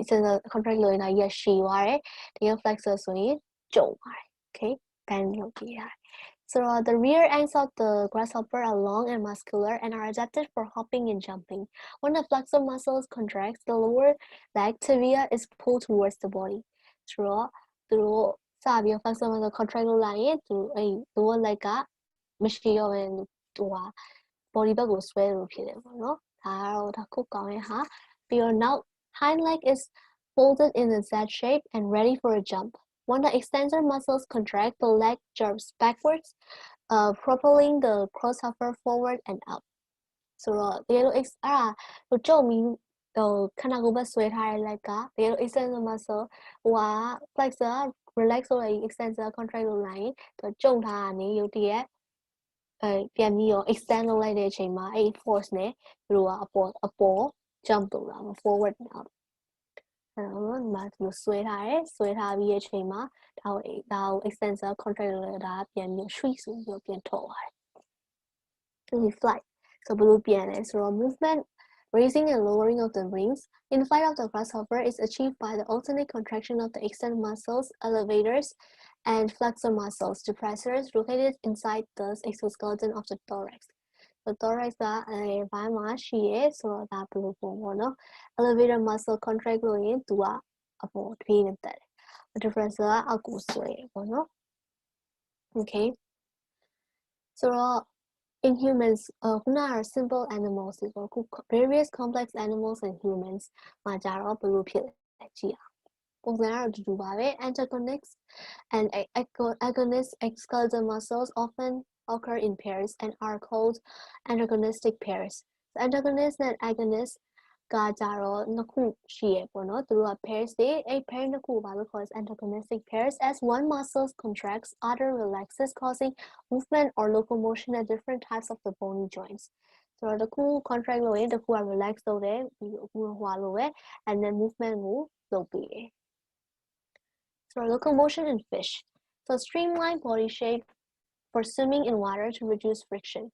A: extensor contract လုပ်ရင်ဒါကြီးရှည်သွားတယ်ဒီက flexor ဆိုရင်ကျုံသွားတယ် okay bend လုပ်ပြီးရတယ် So the rear ends of the grasshopper are long and muscular and are adapted for hopping and jumping. When the flexor muscles contract, the lower leg tibia is pulled towards the body. So the flexor muscle contract လုပ်လိုက်ရင်သူအဲ့ lower leg ကမရှိတော့ဘဲသူက body ဘက်ကိုဆွဲလို့ဖြစ်တယ်ပေါ့နော်ဒါခုတ်ကောင်းရဲ့ဟာပြီးတော့ now hind leg is folded in a Z shape and ready for a jump. When the extensor muscles contract, the leg jumps backwards, propelling the grasshopper forward and up. So, the jump means ခဏကိုပဲဆွဲထားတဲ့ leg က extensor muscle ဟိုက flexor relax ဆိုရင် extensor contract လုပ်လိုက်ရင်သူကြုံထားတာနေရုတ်တရက်ပြန်ပြီးတော့ extend လုပ်လိုက်တဲ့အချိန်မှာအဲ့ force နဲ့သူတို့ကအပေါ် jump လုပ်တာ forward နဲ့ up မှာသူဆွဲထားတယ်ဆွဲထားပြီးရဲ့အချိန်မှာဒါကို extensor contract လုပ်လိုက်တာပြန်ပြီး shrink ဆိုပြီးပြန်ထုတ်သွားတယ်ဒီ flight ဆိုဘယ်လိုပြန်လဲဆိုတော့ movement raising and lowering of the wings in flight of the grasshopper is achieved by the alternate contraction of the extensor muscles elevators and flexor muscles depressors located inside the exoskeleton of the thorax the thorax ကဘိုင်းမှာရှိရဲဆိုတော့ဒါဘယ်လိုပုံပေါ့နော် elevator muscle contract လို့ရင်သူကအပေါ်တပြေးနဲ့တက်တယ် depressor ကအောက်ကိုဆွဲရပေါ့နော် okay ဆိုတော့ in humans ခုနက simple animals တွေပေါ့ခု various complex animals and humans မှာကြတော့ဘယ်လိုဖြစ်လဲကြည့်အောင်ပုံစံကတော့အတူတူပါပဲ antagonists and agonist skeletal muscles often occur in pairs and are called antagonistic pairs. The antagonist and agonist ကကြတော့နှစ်ခုရှိရပေါ့နော်သူတို့က pairs တွေအဲ့ pair နှစ်ခုကိုဘာလို့ခေါ်လဲ antagonistic pairs as one muscle contracts other relaxes causing movement or locomotion at different types of the bony joints ဆိုတော့တစ်ခု contract လုပ်ရင်တစ်ခုက relax လုပ်တယ်ပြီးတော့အခုဟွာလို့ပဲ and then movement ကိုလုပ်ပေးတယ် So locomotion in fish. So streamlined body shape for swimming in water to reduce friction.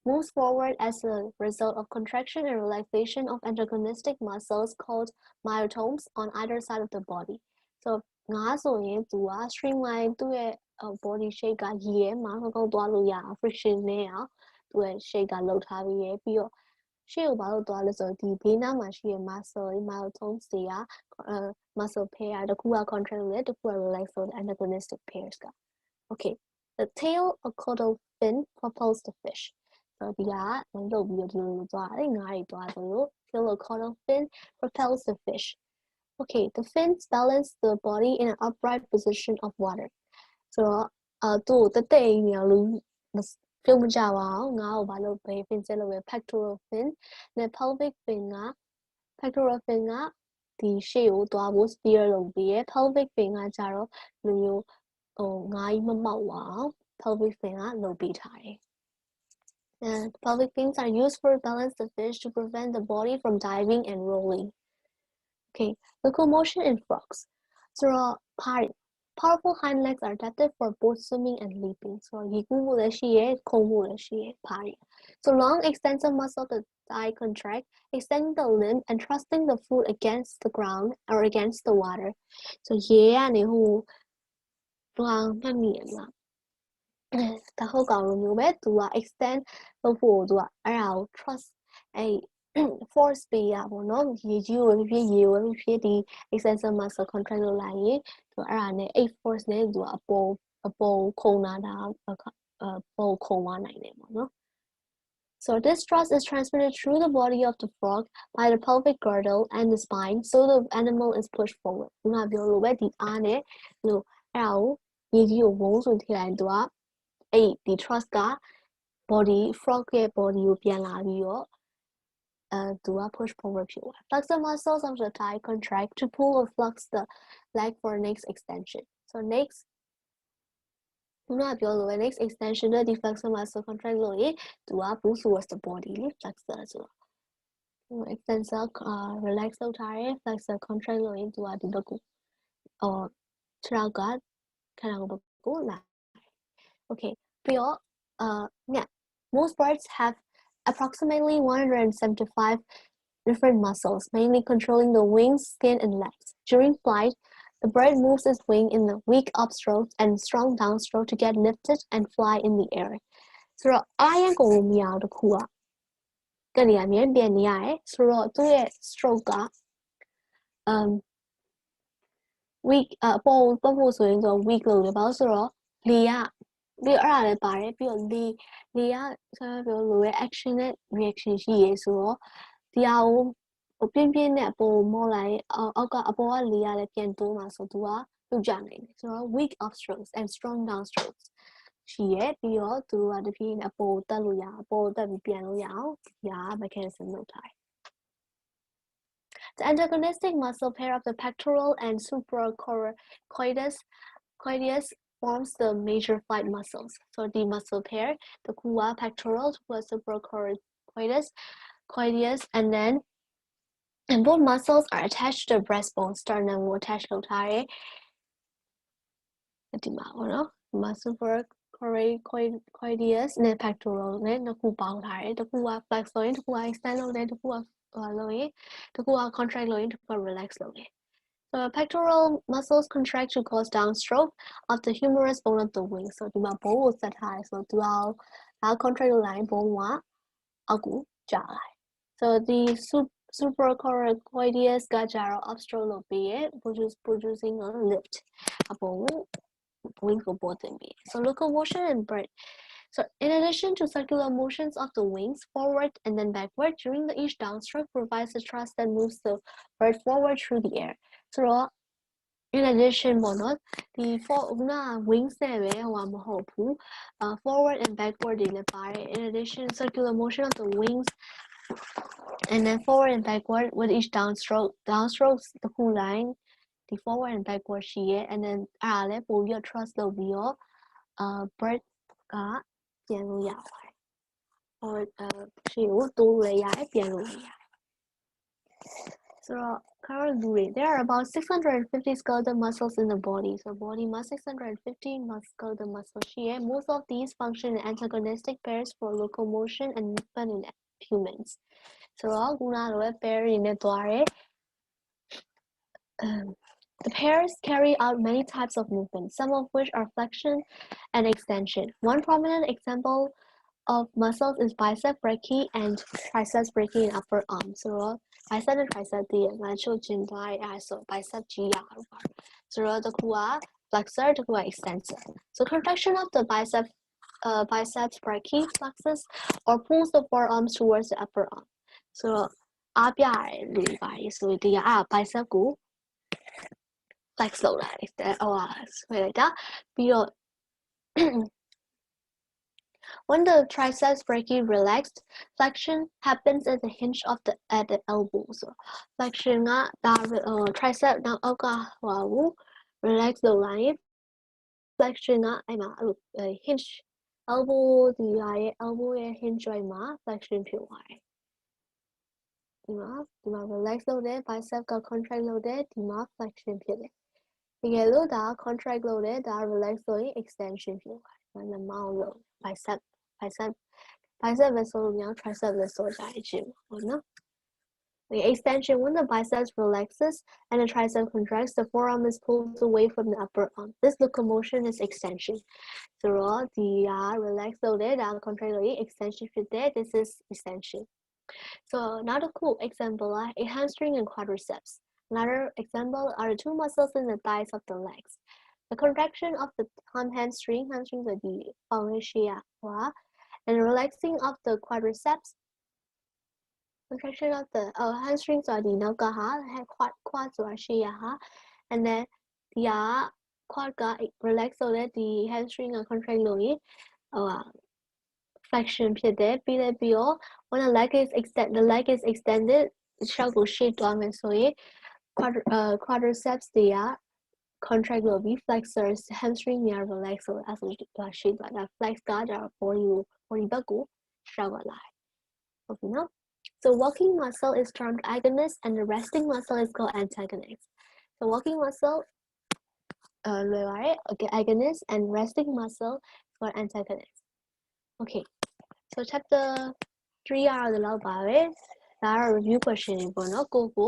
A: Moves forward as a result of contraction and relaxation of antagonistic muscles called myotomes on either side of the body. So ငါဆိုရင်သူက streamline သူ့ရဲ့ body shape ကရည်ရဲမှာကောင်းကောင်းသွားလို့ရအောင် friction နဲ့အောင်သူ့ရဲ့ shape ကလှုပ်ထားပြီးရပြီးတော့ရှေ့ကိုဘာလို့သွားလဲဆိုတော့ဒီဘေးနားမှာရှိတဲ့ muscle myotomes တွေက muscle pair တစ်ခုက contract လုပ်တယ်တစ်ခုက relax လုပ်တယ် antagonistic pairs က okay the tail or caudal fin propels the fish ဆိုတော့ဒီကလှုပ်ပြီးတော့ဒီလိုသွားတယ်ငါးတွေသွားသလို tail or caudal fin propels the fish okay the fins balance the body in an upright position of water ဆိုတော့သူ့ကိုတည့်နေအောင်လို့ပြုံးမကြပါအောင်ငါ့ကိုဘာလို့ပဲ fin ဆက်လို့ပဲ pectoral fin နဲ့ pelvic fin က pectoral fin ကဒီရှေ့ကိုသွားဖို့ steer လုပ်ပြီးရ pelvic fin ကကြတော့ဒီလိုမျိုးငါးကြီးမမောက်အောင် pelvic fin ကလုပ်ပေးထားတယ် and pelvic fins are used for balance the fish to prevent the body from diving and rolling okay locomotion in frogs ဆိုတော့ powerful hind legs are adapted for both swimming and leaping. So ရေကူးဖို့လည်းရှိရယ်ခုန်ဖို့လည်းရှိရယ် So long extensor muscle the thigh contract, extending the limb and thrusting the foot against the ground or against the water. So ရေကနေဟိုမှတ်မိရမလားဒါဟုတ်ကောင်လိုမျိုးပဲသူက extend လုပ်ဖို့သူကအဲ့ဒါကို thrust အဲ့ force ပေးရပါတော့ရေကြီးကိုဖြစ်ရေကိုဖြစ်ဒီ extensor muscle contract လုပ်လိုက်ရင်သူအဲ့ဒါနဲ့ 8 force နဲ့သူကအပေါ်ခုန်တာပေါ်ခုန်သွားနိုင်တယ်ပေါ့နော် So this thrust is transmitted through the body of the frog by the pelvic girdle and the spine so the animal is pushed forward ခုနပြောလိုပဲဒီအားနဲ့လို့အဲ့ဒါကိုရေကြီးကိုဝုန်းဆိုထိလိုက်သူကအဲ့ဒီ thrust က body frog ရဲ့ body ကိုပြန်လာပြီးတော့သူက push forward ဖြစ်သွား flexor muscles of the thigh contract to pull or flex the leg for next extension so next ခုနပြောလို့ပဲ next extension နဲ့ဒီ flexor muscle contract လို့ရင်သူက pull towards the body လေ flexor ဆိုတော့ extensor relax လုပ်ထားတယ် flexor contract လို့ရင်သူကဒီဘက်ကိုခြေထောက်ကခန္ဓာကိုယ်ဘက်ကိုလာ okay ပြီးတော့most birds have approximately 175 different muscles, mainly controlling the wings, skin, and legs. During flight, the bird moves its wing in the weak upstroke and strong downstroke to get lifted and fly in the air. So, အားရကိုမရအောင်တခုကကနေရမြန်ပြန်နေရတယ်ဆိုတော့သူ့ရဲ့ stroke ကweak အပေါ်ပို့ဆိုရင်ဆို weak လို့လေဘာလို့ဆိုတော့လေကပြီးတော့အဲ့ဒါလည်းပါတယ်ပြီးတော့လေကဆက်ပြောလို့ရ action နဲ့ reaction ရှိရဆိုတော့ဒီဟာကိုပြင်းပြင်းနဲ့အပေါ်မော့လိုက်အောက်ကအပေါ်ကလေကလည်းပြန်တိုးမှာဆိုသူကပြုတ်ကြနိုင်တယ်ဆိုတော့ weak upstrokes and strong downstrokes ရှိရပြီးတော့သူတို့ကတဖြည်းဖြည်းအပေါ်တက်လို့ရအောင်အပေါ်တက်ပြီးပြန်လို့ရအောင်ဒီဟာ mechanism လုပ်ထားတယ် The antagonistic muscle pair of the pectoral and supracoideus forms the major flight muscles. So the muscle pair, the kua pectoral, supracoideus, and then And both muscles are attached to the breastbone, sternum ကို attach လုပ်ထားတယ်ဒီမှာပေါ့နော် muscle for coideus နဲ့ pectoral နဲ့နှစ်ခုပေါင်းထားတယ်တစ်ခုက flex လုပ်ရင်တစ်ခုက extend လုပ်တယ်တစ်ခုကလုပ်ရင်တစ်ခုက contract လုပ်ရင်တစ်ခုက relax လုပ်တယ် So pectoral muscles contract to cause downstroke of the humerus bone of the wing. So ဒီမှာ bone ကိုဆက်ထားတယ်ဆိုတော့သူက contract လုပ်လိုက်ရင် bone ကအောက်ကိုကျလာတယ် So the supracoracoideus ကကြတော့ upstroke လုပ်ပေးရဲ့ producing a lift အပေါ်ကို wing ကိုပို့တင်ပေး So locomotion and birth. So in addition to circular motions of the wings forward and then backward during the each downstroke provides a thrust that moves the bird forward through the air. So in addition ပေါ့နော်ဒီ wings နဲ့ပဲဟိုမဟုတ်ဘူး forward and backward တွေလည်းပါတယ် in addition circular motion of the wings and then forward and backward with each downstroke the whole line the forward and backward ရှိရဲ့ and then အဲ့ဒါလည်းပို့ပြီး thrust လုပ်ပြီးတော့bird ကပြန်လို့ရပါတယ် or ရှေ့ကိုတိုးလို့လည်းရတယ်ပြန်လို့လည်းရတယ် So currently there are about 650 skeletal muscles in the body. So body mass 650 skeletal muscles ရှိရဲ့ most of these function in antagonistic pairs for locomotion and movement in humans. So ခုနလိုပဲ pair တွေနဲ့သွားတယ် The pairs carry out many types of movements, some of which are flexion and extension. One prominent example of muscles is bicep brachii and triceps brachii in upper arm. So bicep and tricep တည်းငါချို့ကျင်သွားရဲ့အဲ့ဆို bicep ကြီးရအောင်ပါဆိုတော့တစ်ခုက flexor တစ်ခုက extensor. So contraction of the biceps brachii flexes or pulls the forearms towards the upper arm. So အားပြရတယ်လို့ပါတယ်ဆိုဒီကအဲ့ bicep ကို flex လုပ်လိုက်တယ်ဟိုဆွဲလိုက်တာပြီးတော့ When the triceps brachii relaxed, flexion happens at the hinge of at the elbow. So flexion ကဒါ tricep နောက်အောက်ကဟိုဘူး relax လုပ်လိုက်ရင် flexion ကအဲ့မှာအဲ့လို hinge elbow ဒီဟာရဲ့ elbow ရဲ့ hinge joint မှာ flexion ဖြစ်သွားတယ်ဒီမှာ relax လုပ်တယ် bicep က contract လုပ်တယ်ဒီမှာ flexion ဖြစ်တယ်တကယ်လို့ဒါ contract လုပ်တယ်ဒါ relax ဆိုရင် extension ဖြစ်သွားတယ်။နှစ်မောင်းလို့ bicep ပဲဆိုလို့မြောက် tricep လည်းဆိုကြရချင်းပေါ့နော် The extension when the biceps relaxes and the tricep contracts, the forearm is pulled away from the upper arm. This locomotion is extension. So the relax လုပ်တယ်ဒါ contract လို့ extension ဖြစ်တယ် This is extension. So now the cool example a hamstring and quadriceps. Another example are the two muscles in the thighs of the legs. The contraction of the hamstrings are the foundation and relaxing of the quadriceps. Contraction of the hamstrings are the quad and then the quad relax so that the hamstring are contract flexion ဖြစ်တယ်ပြီးလည်းပြီးတော့ when the leg is extended ရှောက်ကိုရှေ့သွားမယ်ဆိုရင် quadriceps တွေက contract လုပ်ပြီး flexors hamstring တွေ relax ဆိုအဲ့ဆိုရှေ့သွားတာ flex ကကြတော့ body ဘက်ကိုရှောက်လာတယ်ဟုတ်ပြီနော် So walking muscle is termed agonist and the resting muscle is called antagonist. So walking muscle agonist and resting muscle is called antagonist. Okay. So chapter 3ရတယ်လောက်ပါပဲဒါကတော့ review question တွေပေါ့နော်ကိုခု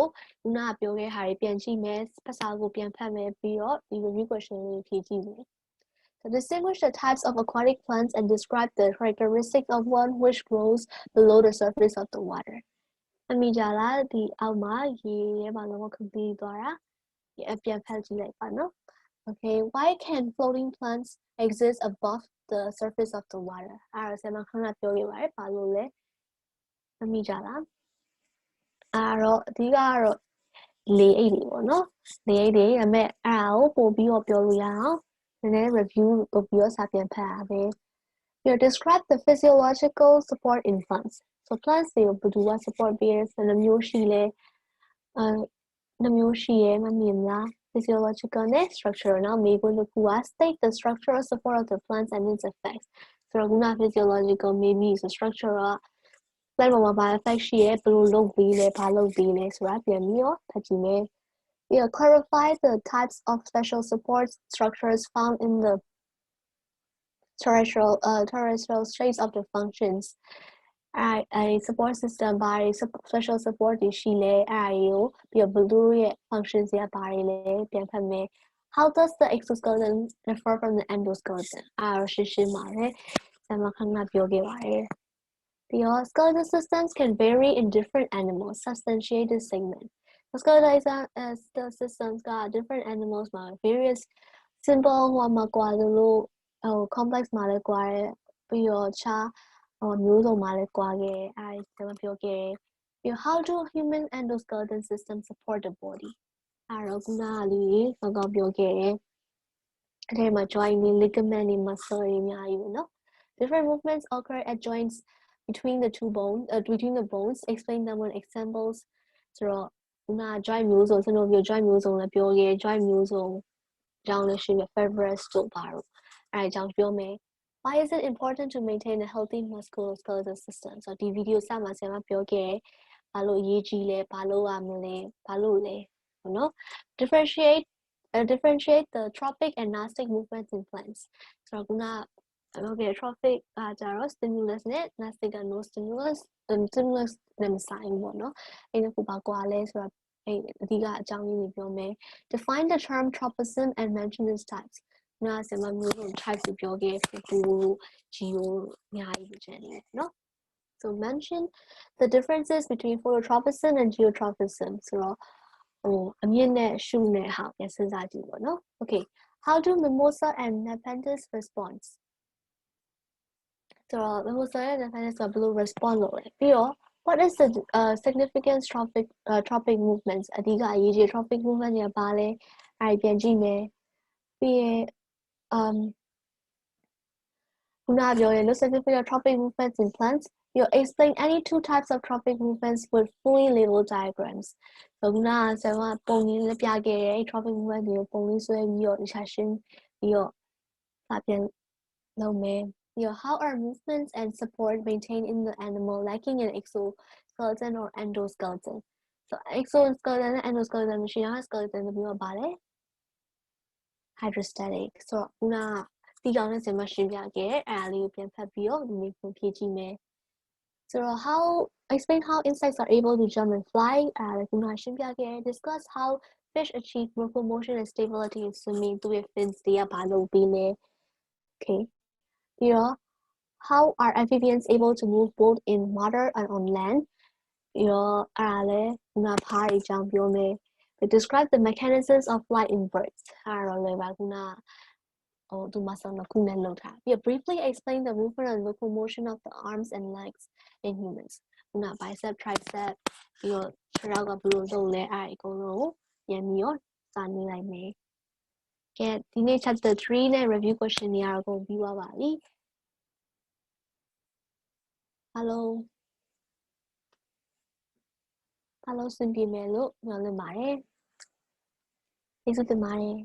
A: နကပြောခဲ့ဟာတွေပြန်ကြည့်မယ်ဖတ်စာကိုပြန်ဖတ်မယ်ပြီးတော့ဒီ review question တွေဖြေကြည့်မယ် So distinguish the types of aquatic plants and describe the characteristics of one which grows below the surface of the water. အမိကြလားဒီအောက်မှာရေထဲမှာလုံးဝ complete သွားတာဒီပြန်ဖတ်ကြည့်လိုက်ပါနော် Okay, why can floating plants exist above the surface of the water? အဲ့ဒါဆရာမခဏပြောခဲ့ပါတယ်ဘာလို့လဲအမိကြလားအဲ့တော့အဓိကကတော့လေအိတ်တွေပေါ့နော်လေအိတ်တွေဒါပေမဲ့အဲ့ဒါကိုပို့ပြီးတော့ပြောလို့ရအောင်နည်းနည်း review လုပ်ပြီးတော့စာပြန်ဖတ်ရမယ် You describe the physiological support in plants. So plants တွေကိုဘယ်သူက support ပေးရဲဆိုတော့မျိုးရှိလဲနှမျိုးရှိရဲမမြင်လား physiological နဲ့ structural နောက်မေးခွန်းတစ်ခုက state the structural support of the plants and its effects ဆိုတော့ခုန physiological maybe ဆို structural slide ပေါ်မှာဘာ effect ရှိရဲဘယ်လိုလုပ်ပြီးလဲဘာလုပ်ပြီးလဲဆိုတာပြန်ပြီးတော့ဖတ်ကြည့်မယ် clarify the types of special support structures found in the terrestrial states of the functions အဲ့ support system ဘာတွေ special support တွေရှိလဲအဲ့ဒါတွေကိုပြီးတော့ဘယ်လိုရဲ့ functions တွေကဘာတွေလဲပြန်ဖတ်မယ် how does the exoskeleton differ from the endoskeleton အဲ့ဒါရှင်းရှင်းပါတယ်ဆရာမခဏပြောခဲ့ပါတယ်ပြီးတော့ skeletal systems can vary in different animals substantiate this segment the skeletal systems က different animals မှာ various simple ဟိုမှာကွာလို့complex မှာလည်းကွာတယ်ပြီးတော့ခြားမျိုးစုံမှာလည်းကွာခဲ့တယ်အဲဒါပြောခဲ့ပြီး how do human endoskeleton systems support the body အဲ့တော့ခုနကလေးကောင်းပြောခဲ့တယ်အဲ့ဒီမှာ joint တွေ ligament တွေ muscle တွေအများကြီးပဲเนาะ different movements occur at joints between the bones explain them with examples ဆိုတော့ခုန joint မျိုးစုံစနုပ်ပြော joint မျိုးစုံလည်းပြောခဲ့ joint မျိုးစုံကြောင်းလည်းရှိမယ် fibrous တို့ပါတော့အဲ့ဒါကြောင့်ပြောမယ် why is it important to maintain a healthy musculoskeletal system ဆိုတော့ဒီ video စမှာဆရာမပြောခဲ့ဘာလို့အရေးကြီးလဲဘာလို့ရမလဲဘာလို့လဲเนาะ differentiate the trophic and nastic movements in plants ဆိုတော့ခုနokay trophic ကကြတော့ stimulus နဲ့ nastic က no stimulus နဲ့မဆိုင်ဘူးပေါ့နော်အဲ့ဒါကိုဘာကွာလဲဆိုတော့အဲ့အဓိကအကြောင်းရင်းတွေပြောမယ် define the term tropism and mention its types နားဆင်မမျိုးစုံ types ကိုပြောခဲ့ပူ geo အများကြီးကျန်နေเนาะ so mention the differences between phototropism and geotropism ဆိုတော့အမြင့်နဲ့ရှုနဲ့ဟာပြန်စဉ်းစားကြည့်ပေါ့နော် okay how do mimosa and nepenthes respond ဆိုတော့ mimosa နဲ့ nepenthes ကဘယ်လို respond လုပ်လဲပြီးတော့ what is the significant trophic movements အဓိကအရေးကြီး trophic movement တွေကဘာလဲအဲ့ပြန်ကြည့်မယ်ပြီးရင်ခုနပြောရင် no significant trophic movements in plants you explain any two types of trophic movements with fully labeled diagrams ဆိုခုနဆရာမပုံရင်းလေးပြခဲ့တဲ့ trophic movement တွေကိုပုံလေးဆွဲပြီးတော့ discussion ပြီးတော့စပြန်လုပ်မယ်ပြီးတော့ how are movements and support maintained in the animal lacking in exoskeleton or endoskeleton so exoskeleton နဲ့ endoskeleton မရှိတာ skeleton ပြီးတော့ဗာလဲ hydrostatic ဆိုတော့ခုနဒီကောင်နဲ့ဆင်မရှင်းပြခဲ့အဲ့ဒါလေးကိုပြန်ဖတ်ပြီးတော့ဒီနေ့ဖြည့်ကြည့်မယ် so how explain how insects are able to jump and fly ခုနရှင်းပြခဲ့ discuss how fish achieve locomotion and stability in swimming သူရဲ့ fins တွေကဘာလုပ်ပြီးလဲ okay ပြီးတော့ how are amphibians able to move both in water and on land ပြီးတော့အဲ့ဒါလဲခုနဖားအကြောင်းပြောမယ် describe the mechanisms of flight in birds အဲ့တော့လည်းပါခုနသူမဆောင်နှစ်ခုနဲ့လုပ်ထားပြီး briefly explain the movement and locomotion of the arms and legs in humans ခုန bicep tricep ပြီးတော့ခြေထောက်ကဘယ်လိုလုပ်လဲအဲ့အကုန်လုံးကိုပြန်ပြီးတော့စာနေလိုက်မယ်ကဲဒီနေ့ chapter 3နဲ့ review question တွေကတော့အကုန်ပြီးသွားပါပြီ hello ဆင်ပြေမယ်လို့မျှော်လင့်ပါတယ်ကျေးဇူးတင်ပါတယ်